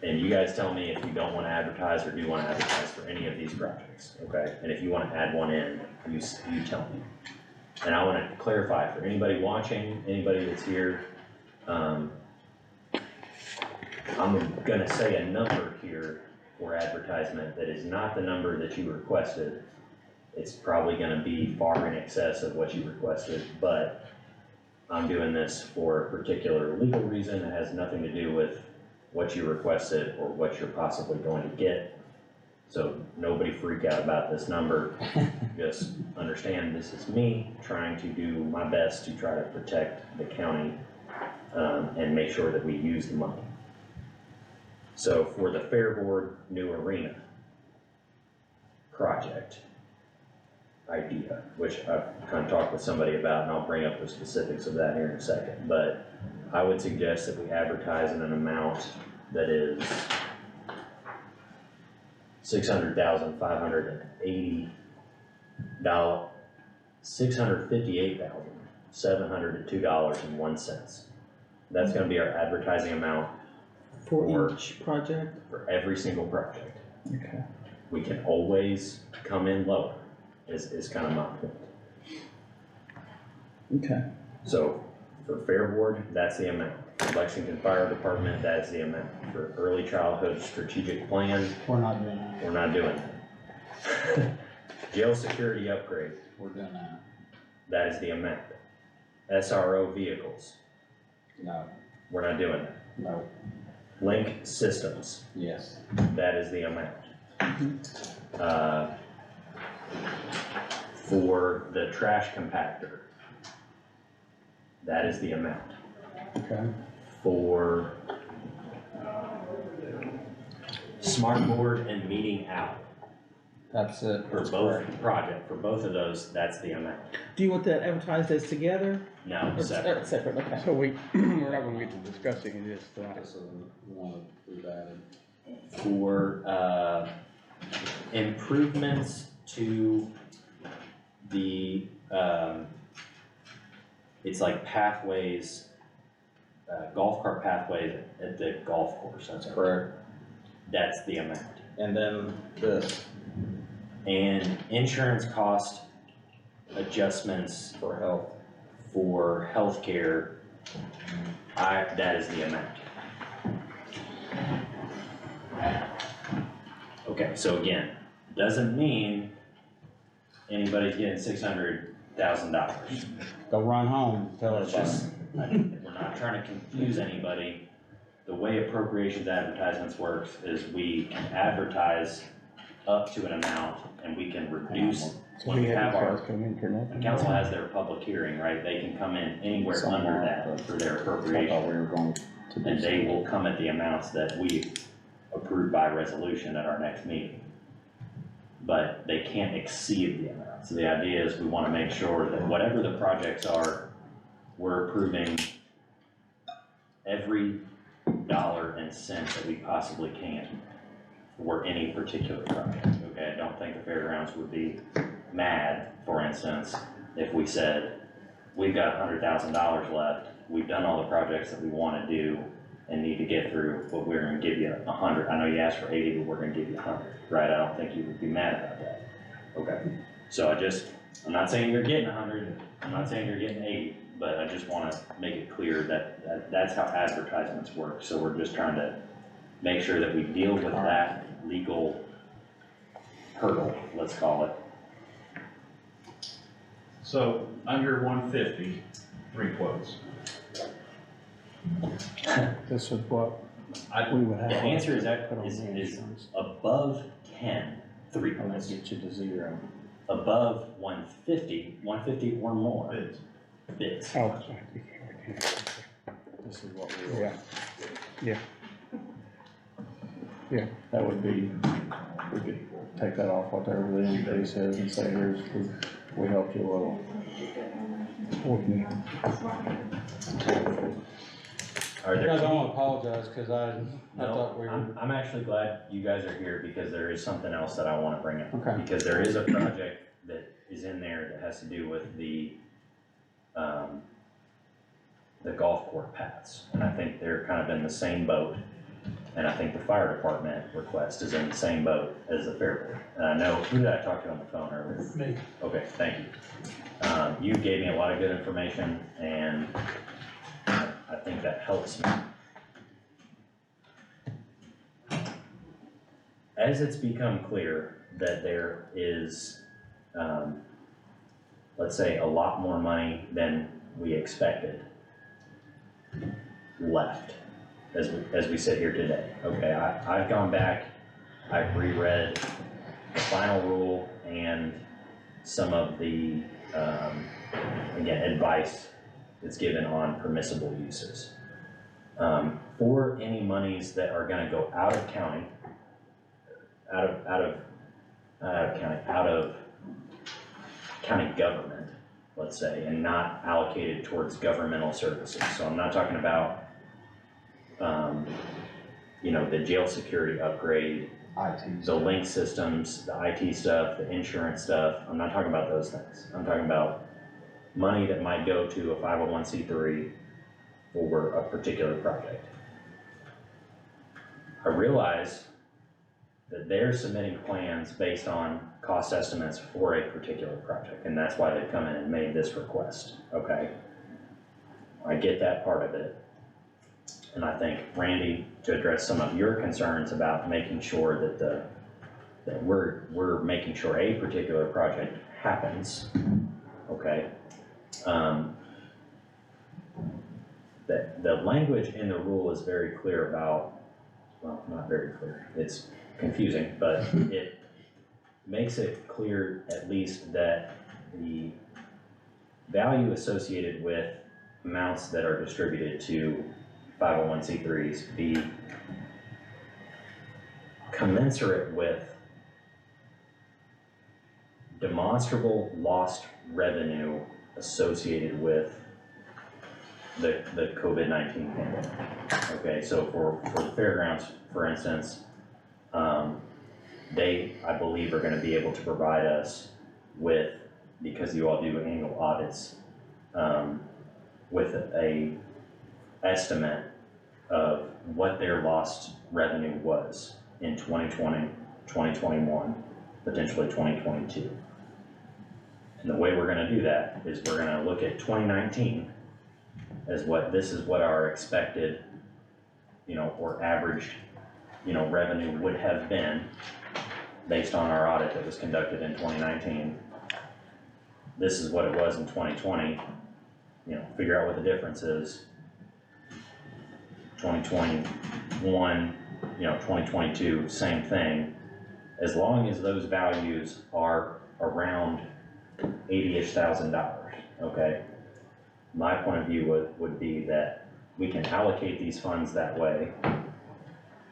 and you guys tell me if you don't wanna advertise or do wanna advertise for any of these projects, okay? And if you wanna add one in, you tell me. And I wanna clarify for anybody watching, anybody that's here, I'm gonna say a number here for advertisement that is not the number that you requested. It's probably gonna be far in excess of what you requested, but I'm doing this for a particular legal reason. It has nothing to do with what you requested or what you're possibly going to get. So nobody freak out about this number. Just understand this is me trying to do my best to try to protect the county and make sure that we use the money. So for the Fair Board new arena project idea, which I've kind of talked with somebody about, and I'll bring up the specifics of that here in a second, but I would suggest that we advertise in an amount that is $658,702. That's gonna be our advertising amount For each project? for every single project. Okay. We can always come in lower, is kind of my point. Okay. So For Fair Board, that's the amount. For Lexington Fire Department, that's the amount. For Early Childhood Strategic Plan, We're not doing that. we're not doing that. Jail security upgrade, We're doing that. that is the amount. SRO vehicles, No, we're not doing that. no, Link systems, yes. that is the amount. For the trash compactor, that is the amount. Okay. For smart board and meeting out, That's it. for both project, for both of those, that's the amount. Do you want that advertised as together? No, Or separate. Separate, okay. So we're not gonna get to discussing it this tonight. This is one of we've added. For, improvements to the, it's like pathways, golf cart pathways at the golf course, that's Correct. That's the amount. And then this And insurance cost adjustments for health. for healthcare, that is the amount. Okay, so again, doesn't mean anybody's getting $600,000. Go run home, tell Let's everybody. just, we're not trying to confuse anybody. The way appropriations advertisements works is we can advertise up to an amount and we can reduce. So When we have our, come in for nothing. when council has their public hearing, right, they can come in anywhere Somewhere, under that for their I thought appropriation. we were going to do. And they will come at the amounts that we approve by resolution at our next meeting. But they can't exceed the amount. So the idea is we wanna make sure that whatever the projects are, we're approving every dollar and cent that we possibly can for any particular project, okay? I don't think the fairgrounds would be mad, for instance, if we said, we've got $100,000 left, we've done all the projects that we wanna do and need to get through, but we're gonna give you 100. I know you asked for 80, but we're gonna give you 100, right? I don't think you would be mad about that. Okay, so I'm not saying you're getting 100, I'm not saying you're getting 80, but I just wanna make it clear that that's how advertisements work. So we're just trying to make sure that we deal with that legal hurdle, let's call it. So, under 150, 3 quotes. This is what I, we would have. The answer is Put on the is insurance. above 10, 3 And let's quotes. get you to 0. Above 150 or more bids. bids. Oh, This is what we were. yeah. That would be, we could take that off whatever the increase is and say, here's, we helped you a little. Are there Guys, I any- wanna apologize, cause I No, thought we were. I'm actually glad you guys are here because there is something else that I wanna bring up. Okay. Because there is a project that is in there that has to do with the golf course paths. And I think they're kind of in the same boat. And I think the fire department request is in the same boat as the fair board. And I know, who did I talk to on the phone earlier? Me. Okay, thank you. You gave me a lot of good information and I think that helps me. As it's become clear that there is, let's say, a lot more money than we expected left as we sit here today. Okay, I've gone back, I've reread the final rule and some of the, again, advice that's given on permissible uses. For any monies that are gonna go out of county, out of county government, let's say, and not allocated towards governmental services. So I'm not talking about, the jail security upgrade, IT. the link systems, the IT stuff, the insurance stuff. I'm not talking about those things. I'm talking about money that might go to a 501c3 for a particular project. I realize that they're submitting plans based on cost estimates for a particular project, and that's why they've come in and made this request, okay? I get that part of it. And I think, Randy, to address some of your concerns about making sure that we're making sure a particular project happens, okay? That the language in the rule is very clear about, well, not very clear, it's confusing, but it makes it clear at least that the value associated with amounts that are distributed to 501c3s be commensurate with demonstrable lost revenue associated with the COVID-19 pandemic. Okay, so for the fairgrounds, for instance, they, I believe, are gonna be able to provide us with, because you all do annual audits, with a estimate of what their lost revenue was in 2020, 2021, potentially 2022. And the way we're gonna do that is we're gonna look at 2019 as this is what our expected, or average, revenue would have been based on our audit that was conducted in 2019. This is what it was in 2020, figure out what the difference is. 2021, 2022, same thing. As long as those values are around $80-ish thousand, okay? My point of view would be that we can allocate these funds that way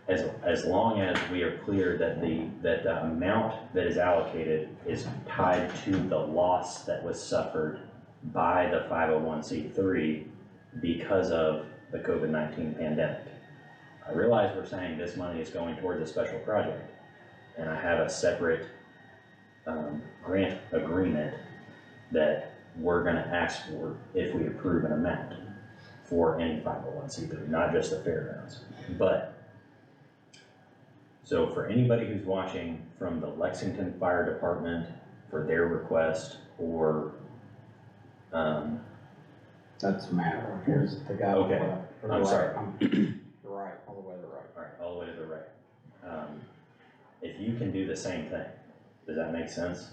as long as we are clear that the amount that is allocated is tied to the loss that was suffered by the 501c3 because of the COVID-19 pandemic. I realize we're saying this money is going towards a special project, and I have a separate grant agreement that we're gonna ask for if we approve an amount for any 501c3, not just the fairgrounds. But, so for anybody who's watching from the Lexington Fire Department for their request, or, That's a matter, here's the guy. Okay, I'm sorry. You're right, all the way to the right. Alright, all the way to the right. If you can do the same thing, does that make sense?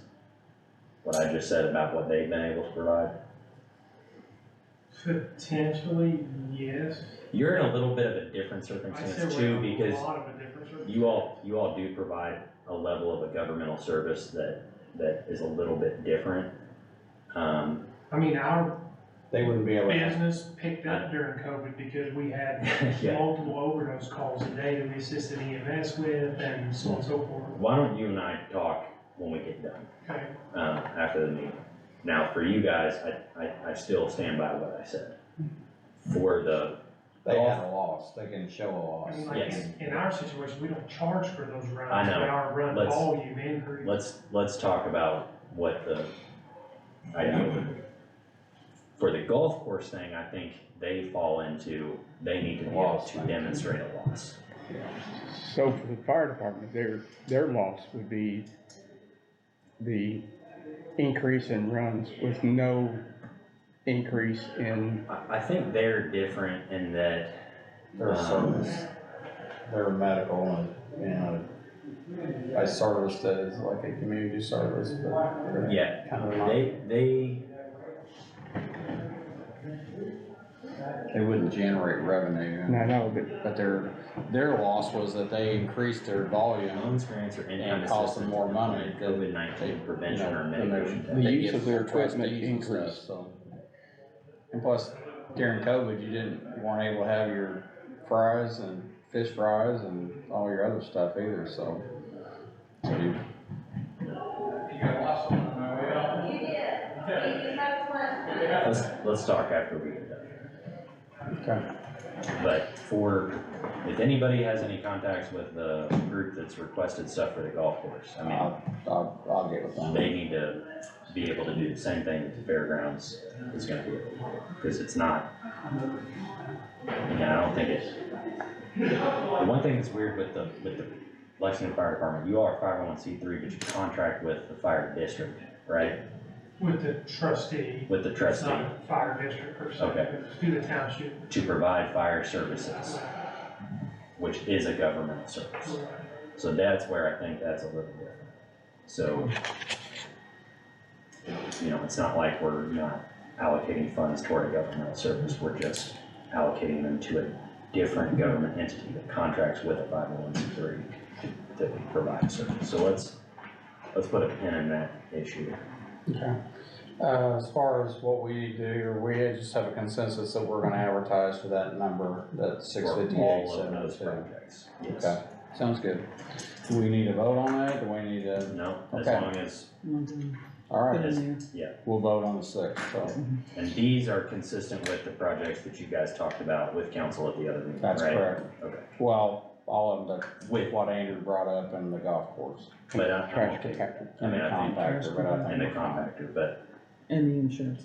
What I just said about what they've been able to provide? Potentially, yes. You're in a little bit of a different I circumstance said too, we're in because a lot of a different circumstance. you all do provide a level of a governmental service that is a little bit different. I mean, our They wouldn't be able to. business picked up during COVID because we had Yeah. multiple overdose calls a day that we assisted EMS with and so on and so forth. Why don't you and I talk when we get done, Okay. after the meeting? Now, for you guys, I still stand by what I said. For the They have a loss, they can show a I loss. mean, like Yes. in our situation, we don't charge for those runs. I know. But our run Let's- volume increase. let's talk about what the idea would be. For the golf course thing, I think they fall into, they need to be able to demonstrate a loss. So for the fire department, their loss would be the increase in runs with no increase in. I think they're different in that. Their service, their medical and, a service that is like a community service, but. they're Yeah, kind of not. They wouldn't generate revenue. And I know, But their loss was that they increased their volume. loans, grants, or income And cost them assistance more money than than COVID-19 prevention or and mitigation. The they use get of their more equipment trustees and stuff, increased. so. And plus, during COVID, you weren't able to have your fries and fish fries and all your other stuff either, so. you- Let's talk after we get done. Okay. But if anybody has any contacts with the group that's requested stuff for the golf course, I mean, I'll get with them. they need to be able to do the same thing that the fairgrounds is gonna be able to do, because it's not, again, I don't think it's, the one thing that's weird with the Lexington Fire Department, you are a 501c3, but you contract with the fire district, right? With the trustee. with the It's trustee not a fire district per se, Okay. but it's through the township. to provide fire services, which is a governmental service. So that's where I think that's a little different. So, you know, it's not like we're not allocating funds toward a governmental service, we're just allocating them to a different government entity that contracts with a 501c3 to provide a service. So let's put a pin in that issue. Okay. As far as what we do, we just have a consensus that we're gonna advertise for that number, that For 658, all of those 702. projects. Yes. Okay, sounds good. Do we need a vote on that? Do we need to? No, as Okay. long as, All right, Put in there. yeah. we'll vote on the 6th, so. And these are consistent with the projects that you guys talked about with council at the other meeting, right? That's correct. Okay. Well, all of them, but With, what Andrew brought up in the golf course. but I'm Trash okay. compactor. I mean, I think, Compactor, but I and the think. compactor, but, And the insurance.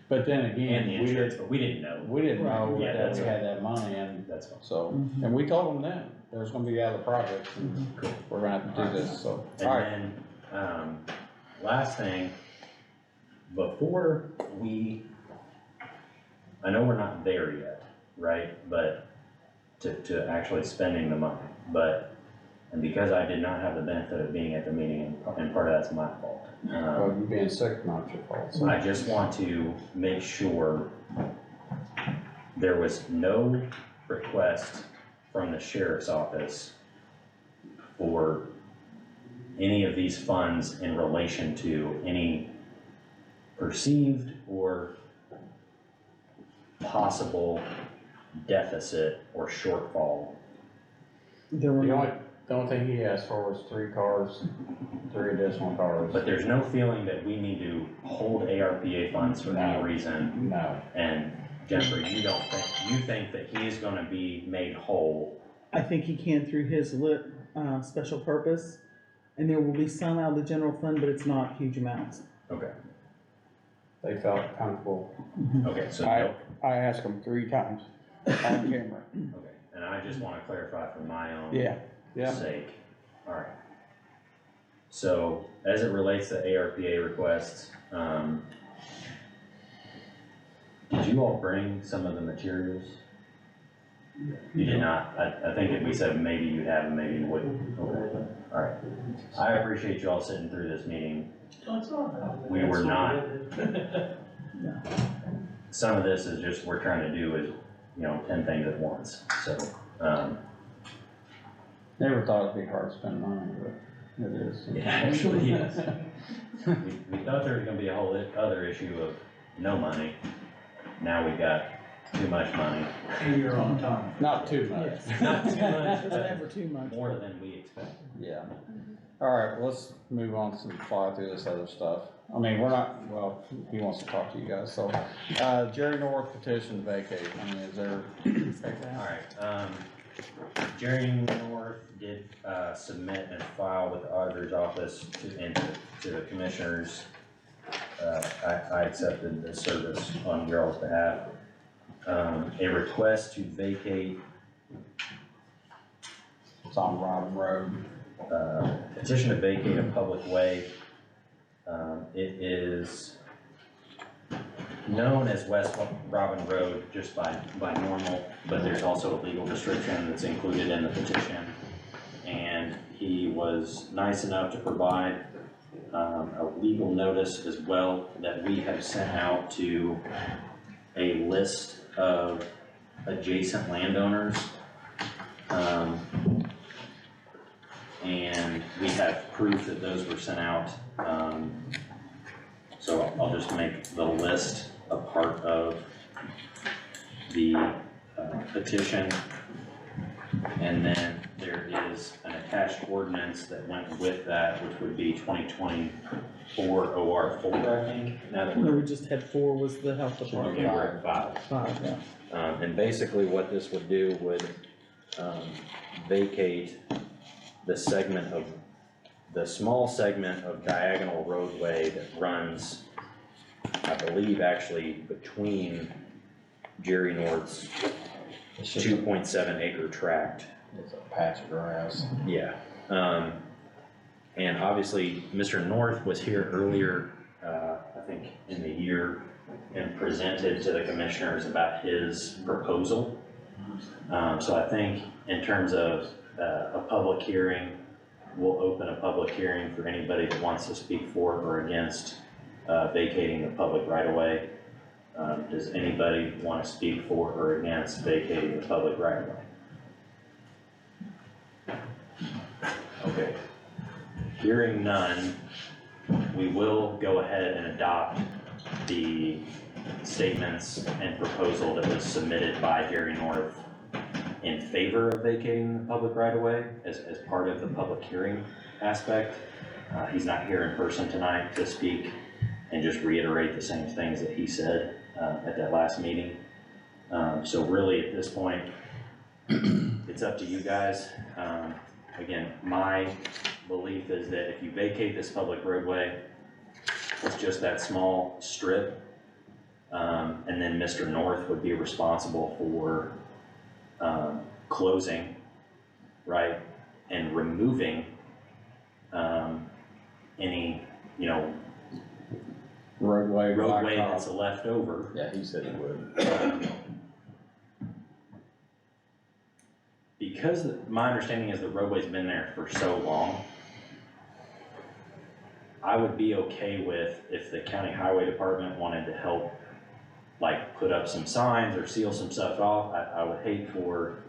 But then and again, the insurance, but we didn't know. we didn't know Yeah, that that's we right. had that money and That's fine. so, Mhm. and we told them then, there's gonna be other projects and Cool. we're gonna have to do this, so. And All right, then, last thing, before we, I know we're not there yet, right? But to actually spending the money, but, and because I did not have the benefit of being at the meeting, and part of that's my fault. well, you being sick, not your fault, so. I just want to make sure there was no request from the sheriff's office for any of these funds in relation to any perceived or possible deficit or shortfall. There were The no, only thing he asked for was 3 cars, 3 additional cars. But there's no feeling that we need to hold ARPA funds for any No. reason. No, And Jennifer, you think that he is gonna be made whole. I think he can through his special purpose. And there will be some out of the general fund, but it's not huge amounts. Okay, they felt comfortable. okay, so, I asked him 3 times on camera. okay, and I just wanna clarify for my own Yeah, sake. Alright. So, as it relates to ARPA requests, did you all bring some of the materials? You did not, I think that we said maybe you'd have and maybe you wouldn't. Okay, alright. I appreciate you all sitting through this meeting. We were not. Some of this is just, we're trying to do is, 10 things at once, so, Never thought it'd be hard to spend money, but it is. it actually is. We thought there was gonna be a whole other issue of no money. Now we've got too much money. And you're on time. Not too much. Yes. Not too much, There's but never too much. more than we expected. Yeah. All right, let's move on to fly through this other stuff. I mean, we're not, well, he wants to talk to you guys, so, Jerry North petition vacate, I mean, is there? Alright, Jerry North did, submit and file with the auditor's office to the commissioners. I accepted the service on your all's behalf. A request to vacate, It's on Robin Road. petition to vacate a public way. It is known as West Robin Road just by normal, but there's also a legal description that's included in the petition. And he was nice enough to provide a legal notice as well that we have sent out to a list of adjacent landowners. And we have proof that those were sent out. So I'll just make the list a part of the petition. And then there is an attached ordinance that went with that, which would be 2024 OR4, I think. Now that No, we just had 4 was the health okay, department. we're at 5. 5, yeah. And basically what this would do would vacate the segment of, the small segment of diagonal roadway that runs, I believe actually between Jerry North's 2.7 acre tract. It's a patch of grass. Yeah. And obviously, Mr. North was here earlier, I think, in the year and presented to the commissioners about his proposal. So I think in terms of a public hearing, we'll open a public hearing for anybody that wants to speak for or against vacating the public right-of-way. Does anybody want to speak for or against vacating the public right-of-way? Okay. Hearing none, we will go ahead and adopt the statements and proposal that was submitted by Jerry North in favor of vacating the public right-of-way as part of the public hearing aspect. He's not here in person tonight to speak and just reiterate the same things that he said at that last meeting. So really at this point, it's up to you guys. Again, my belief is that if you vacate this public roadway, it's just that small strip, and then Mr. North would be responsible for closing, right, and removing any, Roadway that's left over. Yeah, he said he would. Because my understanding is the roadway's been there for so long, I would be okay with if the county highway department wanted to help, like put up some signs or seal some stuff off. I would hate for,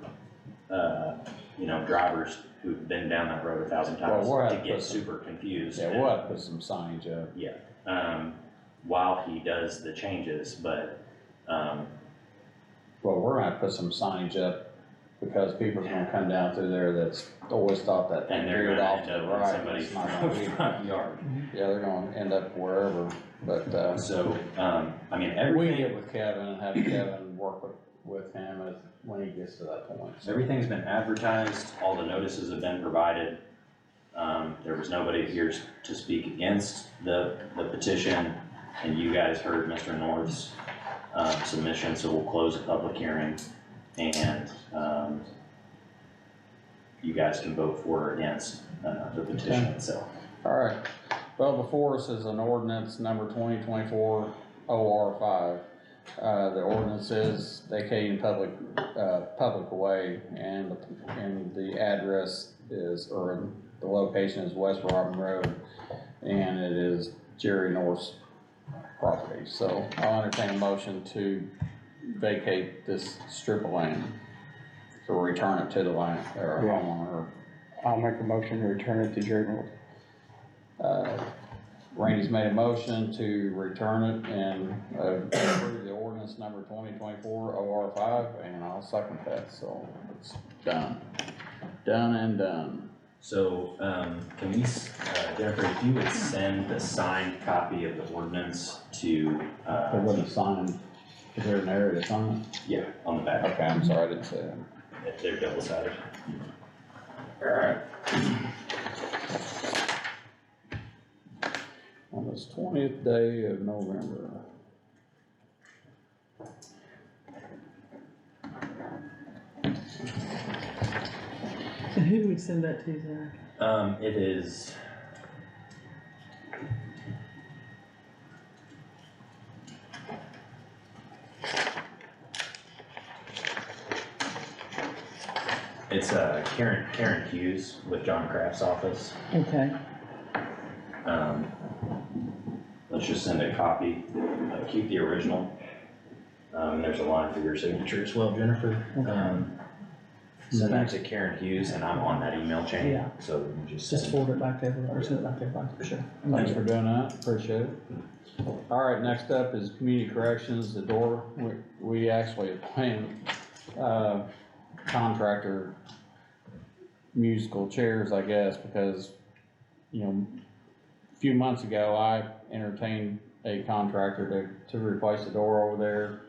drivers who've been down that road 1,000 times to get super confused. Yeah, we'll have to put some signage up. Yeah, while he does the changes, but, well, we're gonna put some signage up because people are gonna come down through there that's always thought that thing and they're veered gonna off end to the up in right. somebody's It's not gonna be- front yard. Yeah, they're gonna end up wherever, but, So, I mean, we everything. get with Kevin and have Kevin work with him when he gets to that point. So Everything's been advertised, all the notices have been provided. There was nobody here to speak against the petition, and you guys heard Mr. North's submission, so we'll close a public hearing, and you guys can vote for or against the petition itself. All right, well, before us is an ordinance number 2024 OR5. The ordinance is vacating public way, and the address is, or the location is West Robin Road, and it is Jerry North's property. So I'll entertain a motion to vacate this strip of land, to return it to the land, or homeowner. I'll make a motion to return it to Jerry North. Randy's made a motion to return it and approve the ordinance number 2024 OR5, and I'll second that, so it's done. Done and done. So, can we, Jennifer, if you would send the signed copy of the ordinance to, There wasn't a sign, is there an area to sign it? yeah, on the back. Okay, I'm sorry, I didn't say that. If they're double-sided. Alright. On this 20th day of November. And who do we send that to, Zach? It is. It's Karen Hughes with John Kraft's office. Okay. Let's just send a copy, keep the original. And there's a line for your signature as well, Jennifer. Send that to Karen Hughes, and I'm on that email chain, Yeah. so we can just. Just forward it back over, or send it back over, for sure. Thanks for doing that, appreciate it. Alright, next up is community corrections, the door. We actually appointed, contractor musical chairs, I guess, because, a few months ago, I entertained a contractor to replace the door over there.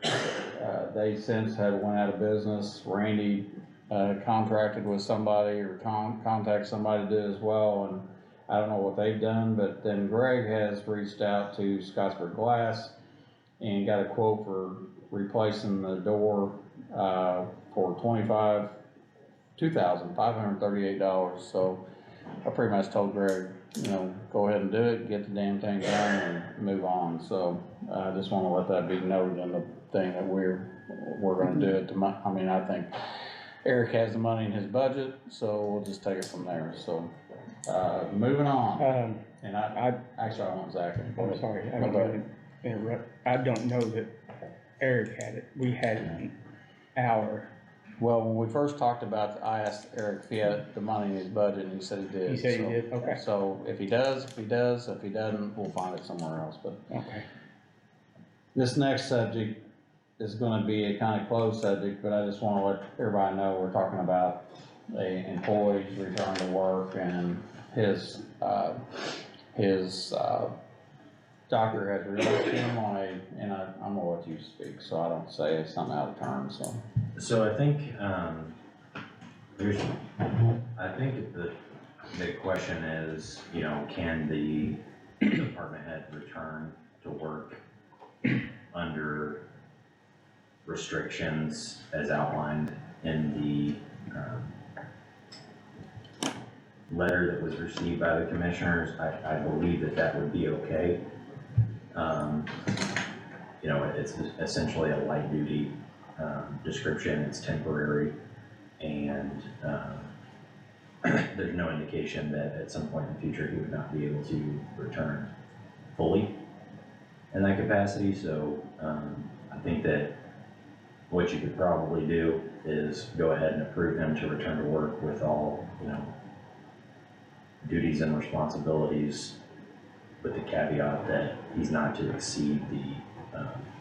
They since have went out of business. Randy, contracted with somebody or contacted somebody to do it as well, and I don't know what they've done, but then Greg has reached out to Scottsburg Glass and got a quote for replacing the door, for $2,538, so I pretty much told Greg, go ahead and do it, get the damn thing done and move on, so I just wanna let that be noted in the thing that we're gonna do it I think Eric has the money in his budget, so we'll just take it from there, so, moving on. And actually, I want Zach. I'm sorry, I don't know, interrupt, I don't know that Eric had it, we had it an hour. Well, when we first talked about, I asked Eric if he had the money in his budget, and he said he did. He said he so- did, okay. So if he does, if he doesn't, we'll find it somewhere else, but. Okay. This next subject is gonna be a kind of closed subject, but I just wanna let everybody know we're talking about a employee's return to work, and his doctor has released him on and I'm gonna let you speak, so I don't say something out of turn, so. So I think, the question is, can the department head return to work under restrictions as outlined in the, letter that was received by the commissioners? I believe that would be okay. It's essentially a light duty description, it's temporary, and there's no indication that at some point in the future he would not be able to return fully in that capacity, so I think that what you could probably do is go ahead and approve him to return to work with all, duties and responsibilities, with the caveat that he's not to exceed the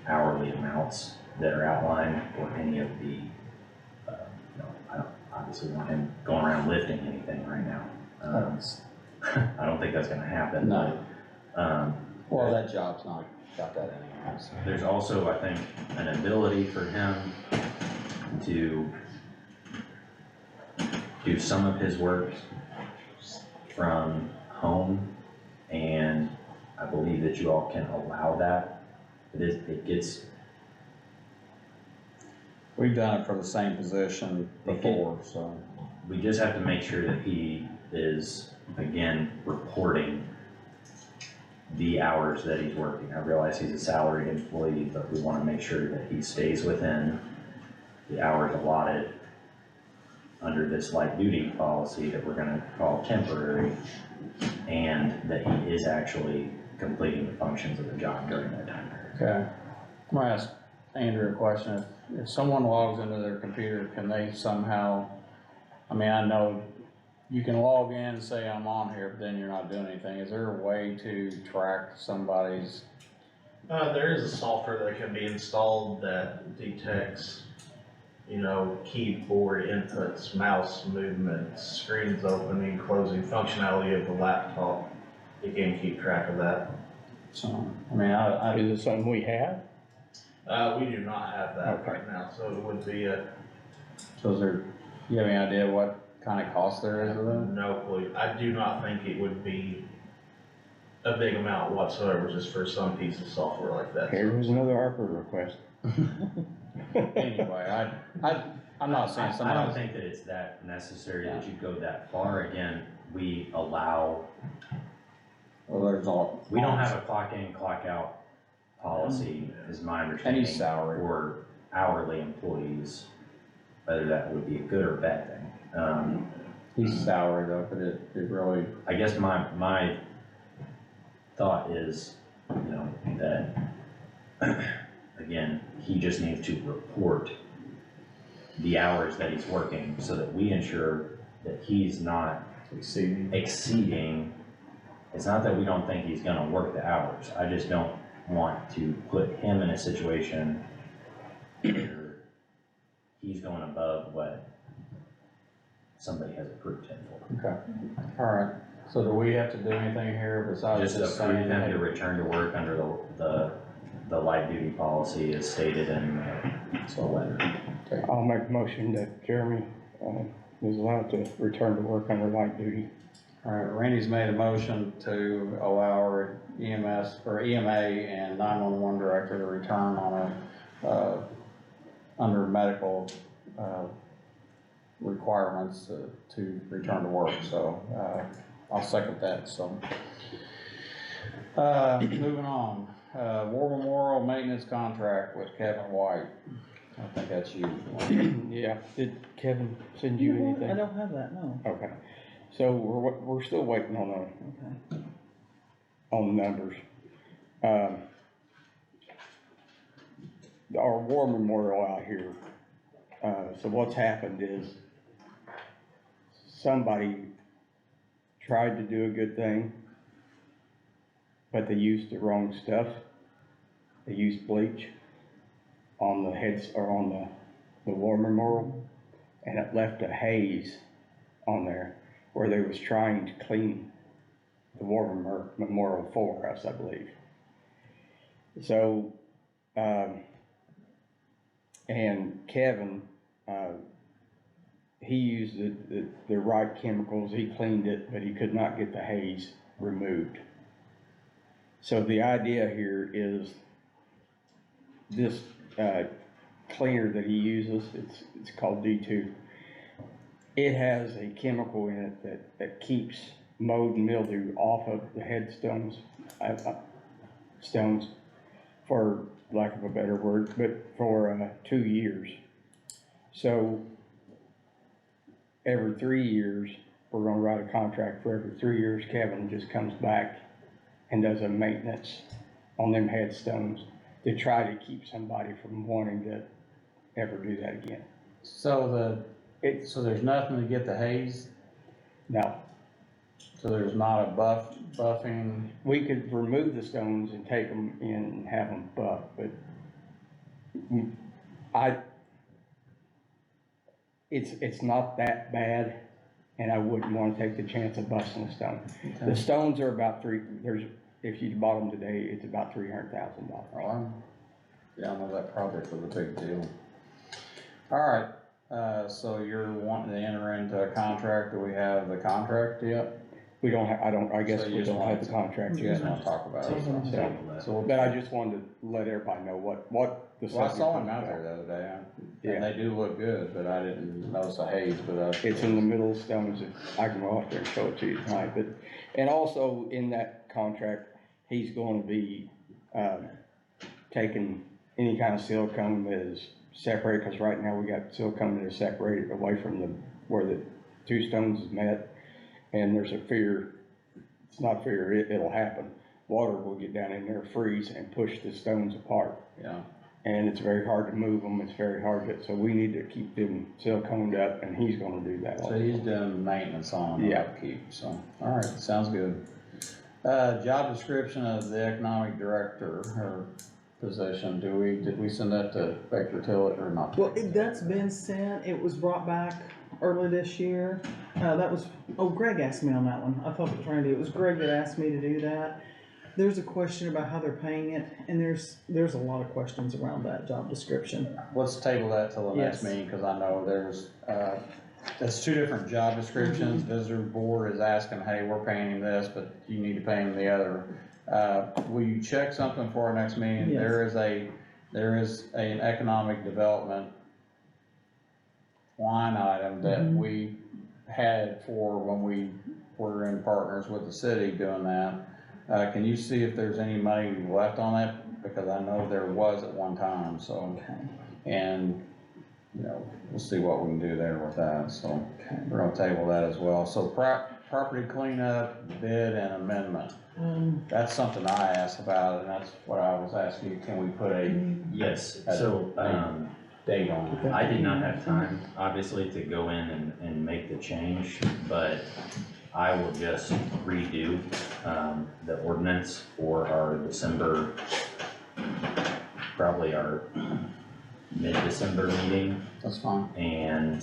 hourly amounts that are outlined for any of the, I don't obviously want him going around lifting anything right now. I don't think that's gonna happen. No. Well, that job's not got that anyway. So. There's also, I think, an ability for him to do some of his work from home, and I believe that you all can allow that. It gets. We've done it for the same position before, so. We just have to make sure that he is, again, reporting the hours that he's working. I realize he's a salaried employee, but we want to make sure that he stays within the hours allotted under this light duty policy that we're gonna call temporary, and that he is actually completing the functions of the job during that time period. Okay. I'm gonna ask Andrew a question. If someone logs into their computer, can they somehow, I know you can log in and say I'm on here, but then you're not doing anything. Is there a way to track somebody's? There is a software that can be installed that detects, keyboard inputs, mouse movements, screens opening, closing, functionality of the laptop. You can keep track of that. So, is it something we have? We do not have that right now, so it would be So do you have any idea what kind of cost there is of that? no clue. I do not think it would be a big amount whatsoever just for some piece of software like that. Here was another ARPA request. Anyway, I'm not saying I somebody. don't think that it's that necessary that you go that far. Again, we allow. Well, there's all. We don't have a clock in, clock out policy, is my understanding. Any salary. For hourly employees, whether that would be a good or a bad thing. He's salary though, but it really. I guess my thought is, that, again, he just needs to report the hours that he's working so that we ensure that he's not exceeding. It's not that we don't think he's gonna work the hours, I just don't want to put him in a situation where he's going above what somebody has approved him for. Okay, all right. So do we have to do anything here besides Just approve him to return to work under the light duty policy as stated in the letter. Okay. I'll make a motion that Jeremy, is allowed to return to work under light duty. All right, Randy's made a motion to allow our EMS or EMA and 911 director to return on under medical, requirements to return to work, so, I'll second that, so. Moving on, War Memorial Maintenance Contract with Kevin White. I think that's you. Yeah, did Kevin send you anything? I don't have that, no. Okay, so we're still waiting on Okay. the numbers. Our war memorial out here, so what's happened is somebody tried to do a good thing, but they used the wrong stuff. They used bleach on the heads, or on the war memorial, and it left a haze on there where they was trying to clean the war memorial for us, I believe. So, and Kevin, he used the right chemicals, he cleaned it, but he could not get the haze removed. So the idea here is this cleaner that he uses, it's called D2. It has a chemical in it that keeps mold and mildew off of the headstones, stones, for lack of a better word, but for 2 years. So every 3 years, we're gonna write a contract for every 3 years. Kevin just comes back and does a maintenance on them headstones to try to keep somebody from wanting to ever do that again. So so there's nothing to get the haze? No. So there's not a buffing? We could remove the stones and take them in and have them buffed, but it's not that bad, and I wouldn't want to take the chance of busting a stone. Okay. The stones are about if you bought them today, it's about $300,000. Yeah, I know that project was a big deal. All right, so you're wanting to enter into a contract. Do we have the contract yet? We don't have, I guess So you we just don't want have the to- contract You yet. just wanna talk about it. So, But I just wanted to let everybody know what the well, I subject saw was them out about. there the other day, Yeah. and they do look good, but I didn't notice a haze, but It's in the middle of stones. I can go out there and show it to you tonight, but, and also in that contract, he's going to be, taking any kind of silicone that is separated, because right now we got silicone that is separated away from where the two stones is met, and there's a fear, it's not fear, it'll happen. Water will get down in there, freeze, and push the stones apart. yeah. And it's very hard to move them, it's very hard to, so we need to keep them siliconed up, and he's gonna do that. So he's doing maintenance on them, Yeah. upkeep, so, all right, sounds good. Job description of the economic director, her position, did we send that to Baker Tillet or not? Well, that's been sent, it was brought back early this year. Greg asked me on that one. I thought it was Randy. It was Greg that asked me to do that. There's a question about how they're paying it, and there's a lot of questions around that job description. Let's table that till the next Yes. meeting, cause I know that's two different job descriptions. Visitor board is asking, hey, we're paying him this, but you need to pay him the other. Will you check something for our next meeting? Yes. There is an economic development line item that we had for when we were in partners with the city doing that. Can you see if there's any money left on that? Because I know there was at one time, so. And, we'll see what we can do there with that, so. We're gonna table that as well. So property cleanup, bid and amendment. That's something I asked about, and that's what I was asking you, can we put a Yes, so, date on it? I did not have time, obviously, to go in and make the change, but I will just redo, the ordinance for our December, probably our mid-December meeting. That's fine. And,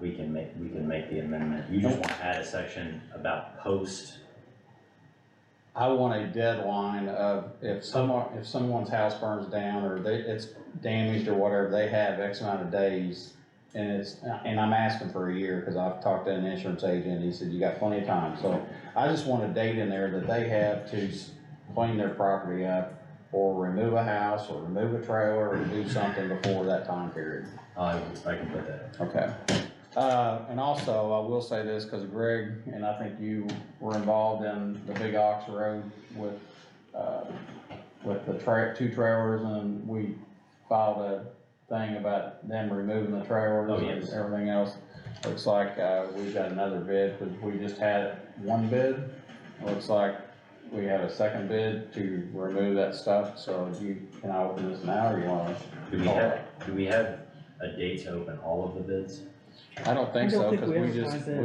we can make the amendment. You just want to add a section about post. I want a deadline of if someone's house burns down or it's damaged or whatever, they have X amount of days. And I'm asking for a year, cause I've talked to an insurance agent, he said, you got plenty of time. So I just want a date in there that they have to clean their property up or remove a house, or remove a trailer, or do something before that time period. I can put that. Okay. And also, I will say this, cause Greg, and I think you were involved in the Big Ox Road with the two trailers, and we filed a thing about them removing the trailers Oh, and yes. everything else. Looks like, we've got another bid, cause we just had one bid. It looks like we have a second bid to remove that stuff, so can I open this now, or you wanna? Do we have a date to open all of the bids? I don't think I don't so, think cause we we advertised it,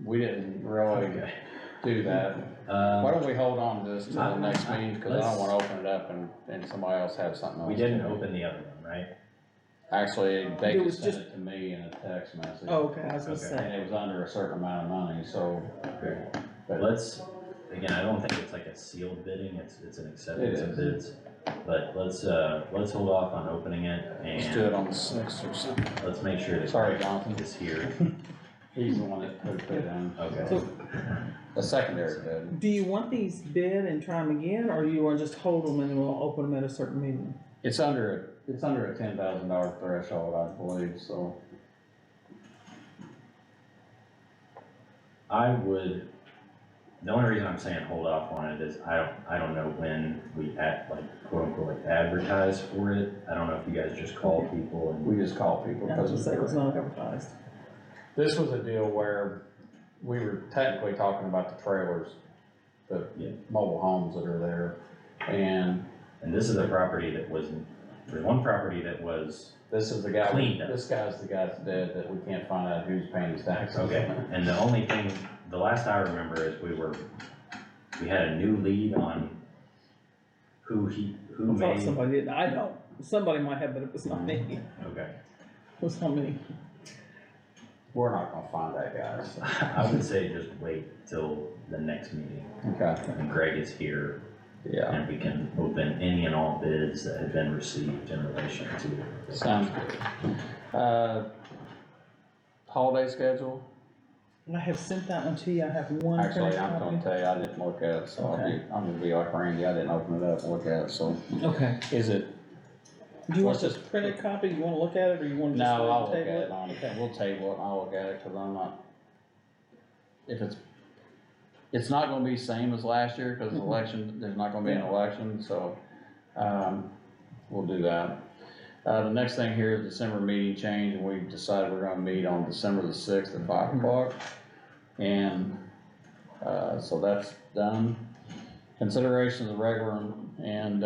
we didn't really Okay. do that. Why don't we hold on to this till the next meeting, cause I don't wanna open it up and somebody else have something else. We didn't open the other one, right? Actually, they It was just sent just- it to me in a text message. Oh, okay, I was gonna Okay. And say. it was under a certain amount of money, so. But let's, again, I don't think it's like a sealed bidding, it's an acceptance It of is. bids. But let's hold off on opening it Let's do it and on the 6th or something. let's make sure that Sorry, Greg Jonathan. is here. He's the one that put it in. Okay. So, A secondary bid. do you want these bid and try them again, or do you wanna just hold them and then we'll open them at a certain meeting? It's under a $10,000 threshold, I believe, so. The only reason I'm saying hold off on it is I don't know when we quote unquote like advertise for it. I don't know if you guys just call people and. We just call people. I was gonna say it was not advertised. This was a deal where we were technically talking about the trailers, the mobile homes that are there, and. And this is a property that there's one property that was. This is the guy, Cleaned up. this guy's the guy that's dead that we can't find out who's paying his taxes. Okay, and the only thing, the last I remember is we had a new lead on who I thought made. somebody did, I don't, somebody might have, but it was not me. Okay. It was not me. We're not gonna find that guy, so. I would say just wait till the next meeting. Okay. And Greg is here. Yeah. And we can open any and all bids that have been received in relation to it. Sounds good. Holiday schedule? I have sent that one to you, I have one. Actually, printed I'm gonna copy. tell you, I didn't look at it, so Okay. I'm gonna be like Randy, I didn't open it up and look at it, so. Okay. Is it? Do you want What's this printed copy, you wanna look at it, or you wanna just? No, I'll look at table it on, Okay. we'll table it, and I'll look at it, cause I'm not, if it's not gonna be same as last year, cause the election, there's not gonna be an election, so, we'll do that. The next thing here is December meeting change, and we decided we're gonna meet on December the 6th at 5 o'clock. And, so that's done. Consideration of the regular and,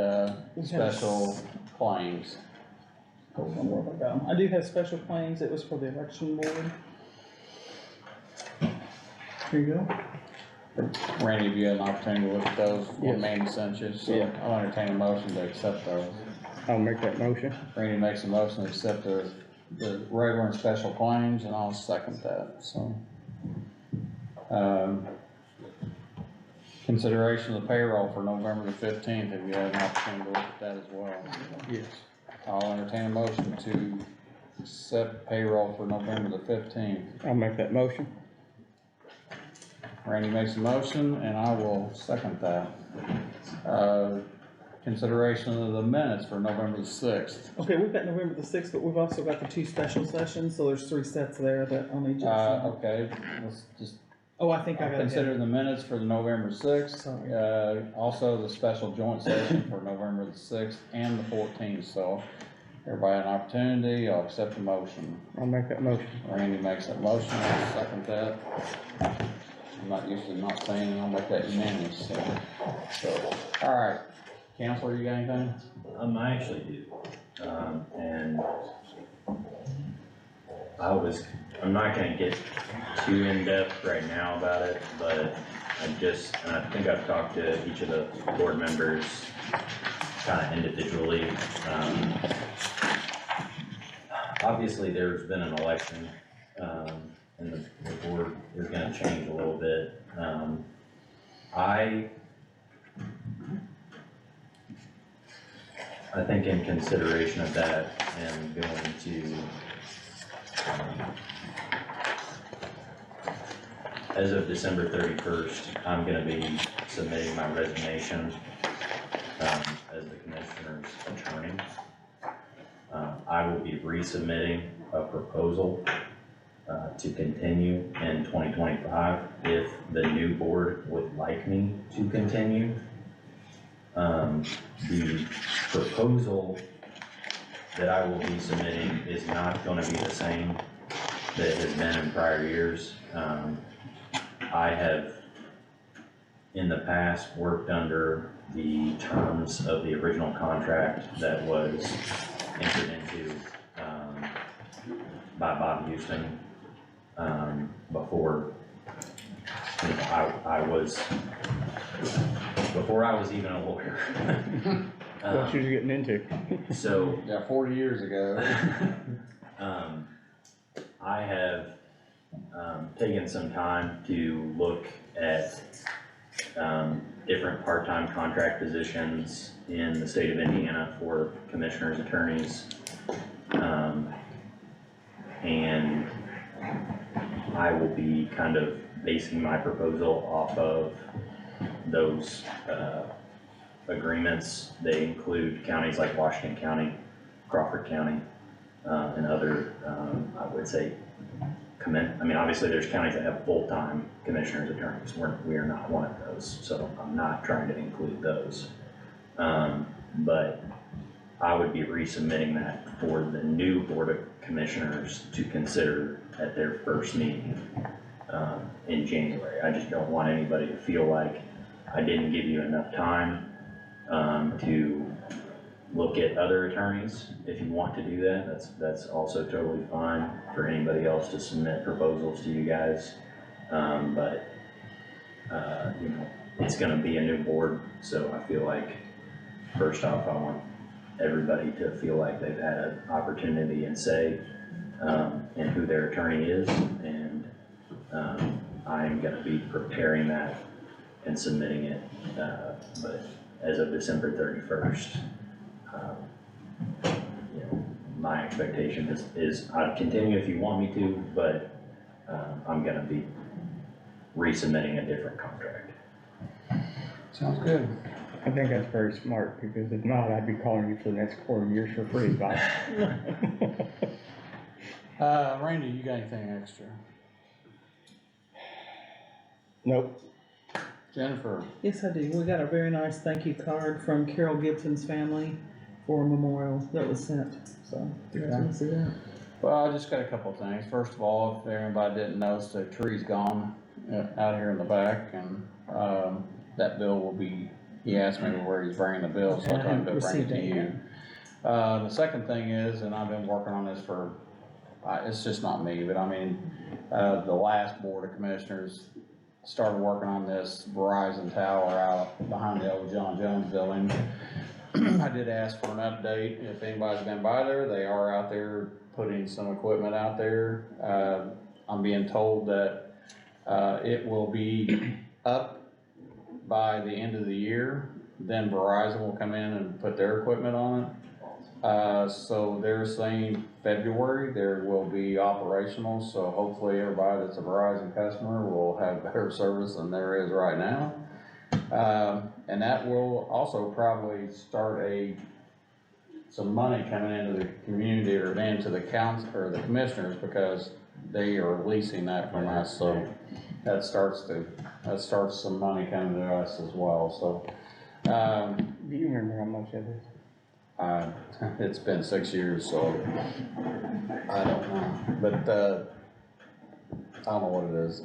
special claims. Hold on, where have I got 'em? I do have special claims, it was for the election board. Here you go. Randy, have you had an opportunity to look at those? Yes. What Mandy sent you, so Yeah. I'll entertain a motion to accept those. I'll make that motion. Randy makes a motion to accept the regular and special claims, and I'll second that, so. Consideration of the payroll for November the 15th, have you had an opportunity to look at that as well? Yes. I'll entertain a motion to accept payroll for November the 15th. I'll make that motion. Randy makes a motion, and I will second that. Consideration of the minutes for November the 6th. Okay, we've got November the 6th, but we've also got the 2 special sessions, so there's 3 sets there that I'll need you to sign. Okay, let's just Oh, I think I got it. consider the minutes for the November 6th. Sorry. Also the special joint session for November the 6th and the 14th, so everybody had an opportunity, I'll accept the motion. I'll make that motion. Randy makes that motion, I'll second that. I'm not usually not saying, I'll make that unanimous, so, all right. Counselor, you got anything? I actually do. And I'm not gonna get too in-depth right now about it, but and I think I've talked to each of the board members kinda individually. Obviously, there's been an election, and the board is gonna change a little bit. I think in consideration of that and going to, as of December 31st, I'm gonna be submitting my resignation, as the commissioner's attorney. I will be resubmitting a proposal to continue in 2025 if the new board would like me to continue. The proposal that I will be submitting is not going to be the same that it has been in prior years. I have in the past worked under the terms of the original contract that was entered into by Bob Houston before I was even a lawyer. What you was getting into? So Yeah, 40 years ago. I have taken some time to look at different part-time contract positions in the state of Indiana for commissioners, attorneys, and I will be kind of basing my proposal off of those agreements. They include counties like Washington County, Crawford County, and other, I would say, obviously there's counties that have full-time commissioners, attorneys. We are not one of those, so I'm not trying to include those. But I would be resubmitting that for the new Board of Commissioners to consider at their first meeting in January. I just don't want anybody to feel like I didn't give you enough time to look at other attorneys. If you want to do that, that's also totally fine for anybody else to submit proposals to you guys. But it's gonna be a new board, so I feel like, first off, I want everybody to feel like they've had an opportunity and say in who their attorney is, and I'm gonna be preparing that and submitting it, but as of December 31st. My expectation is I'd continue if you want me to, but I'm gonna be resubmitting a different contract. Sounds good. I think that's very smart, because if not, I'd be calling you for the next 4 years for free, Bob. Randy, you got anything extra? Nope. Jennifer? Yes, I do. We got a very nice thank you card from Carol Gibson's family for a memorial that was sent, so you guys wanna see that? Well, I just got a couple of things. First of all, if anybody didn't notice, the tree's gone out here in the back, and that bill will be, he asked me where he's bringing the bill, so I told him to bring it to you. The second thing is, and I've been working on this for, it's just not me, but I mean, the last Board of Commissioners started working on this Verizon tower out behind the old John Jones building. I did ask for an update. If anybody's been by there, they are out there putting some equipment out there. I'm being told that it will be up by the end of the year. Then Verizon will come in and put their equipment on it. So they're saying February there will be operational, so hopefully everybody that's a Verizon customer will have better service than there is right now. And that will also probably start some money coming into the community or into the council or the commissioners, because they are leasing that from us, so that starts some money coming to us as well, so. Do you remember how much that is? It's been 6 years, so I don't know, but, I don't know what it is.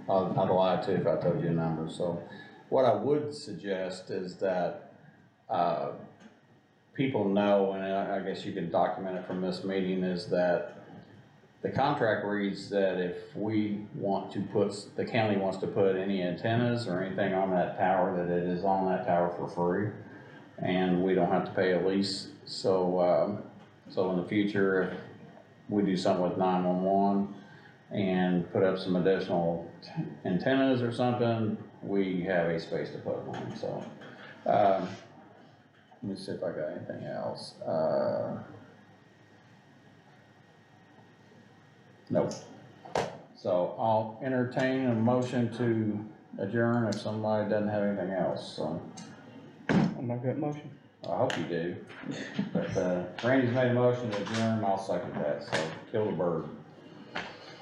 I'd lie to you if I told you a number, so. What I would suggest is that, people know, and I guess you can document it from this meeting, is that the contract reads that if we want to the county wants to put any antennas or anything on that tower, that it is on that tower for free, and we don't have to pay a lease. So, so in the future, if we do something with 911 and put up some additional antennas or something, we have a space to put them on, so. Let me see if I got anything else. Nope. So I'll entertain a motion to adjourn if somebody doesn't have anything else, so. I'll make that motion. I hope you do. But, Randy's made a motion to adjourn, I'll second that, so kill the bird.